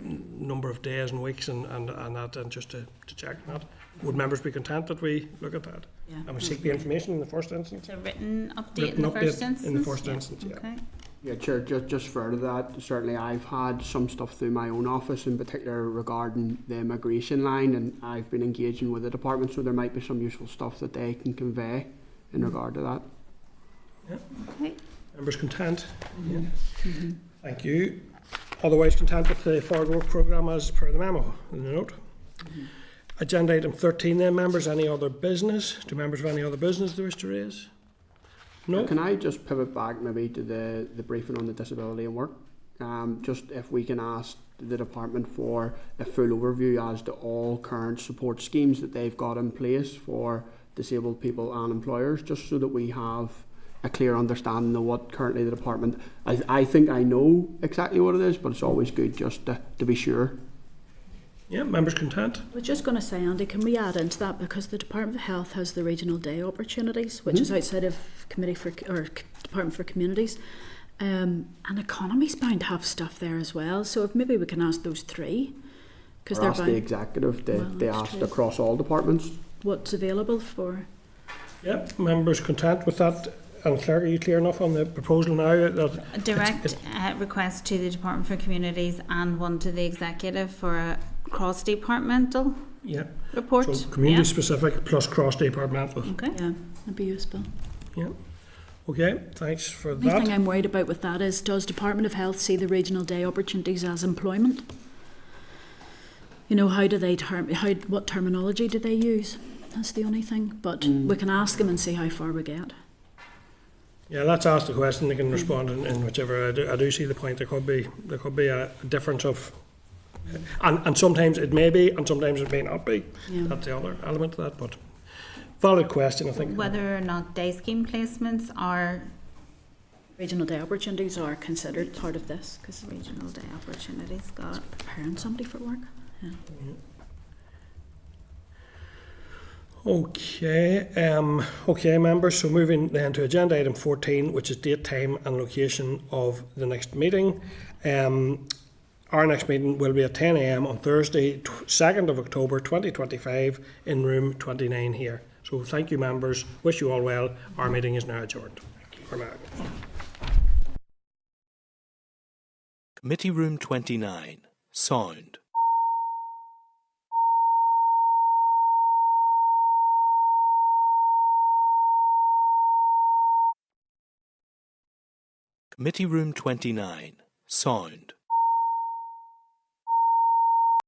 number of days and weeks, and that, and just to check that. Would members be content that we look at that? Yeah. And we seek the information in the first instance? So written update in the first instance? In the first instance, yeah. Okay. Yeah, Chair, just further to that, certainly I've had some stuff through my own office, in particular regarding the immigration line, and I've been engaging with the department, so there might be some useful stuff that they can convey in regard to that. Yeah. Okay. Members content? Mm-hmm. Yeah. Mm-hmm. Thank you. Otherwise content with the Forward Work Programme as per the memo in the note. Mm-hmm. Agenda item 13 then, members, any other business? Do members have any other business they wish to raise? No? Can I just pivot back maybe to the briefing on the disability and work? Just if we can ask the department for a full overview as to all current support schemes that they've got in place for disabled people and employers, just so that we have a clear understanding of what currently the department. I think I know exactly what it is, but it's always good just to be sure. Yeah, members content? I was just going to say, Andy, can we add into that, because the Department of Health has the regional day opportunities, which is outside of Department for Communities, and Economy's bound to have stuff there as well. So if maybe we can ask those three, because they're asked the executive. They asked across all departments what's available for. Yeah, members content with that. And Claire, are you clear enough on the proposal now? A direct request to the Department for Communities and one to the executive for a cross-departmental report. So community specific plus cross-departmental. Okay. Yeah, that'd be useful. Yeah. Okay, thanks for The that. thing I'm worried about with that is, does Department of Health see the regional day opportunities as employment? You know, how do they what terminology do they use? That's the only thing. But we can ask them and see how far we get. Yeah, let's ask the question. They can respond in whichever. I do see the point. There could be a difference of, and sometimes it may be, and sometimes it may not be. Yeah. That's the other element of that. But valid question, I think. Whether or not day scheme placements are regional day opportunities are considered part of this, because regional day opportunities got preparing somebody for work. Yeah. Okay, members, so moving then to agenda item 14, which is date, time and location of the next meeting. Our next meeting will be at 10 a.m. on Thursday, 2nd of October 2025 in room 29 here. So thank you, members. Wish you all well. Our meeting is now adjourned. For now. Committee Room 29, sound. Committee Room 29, sound.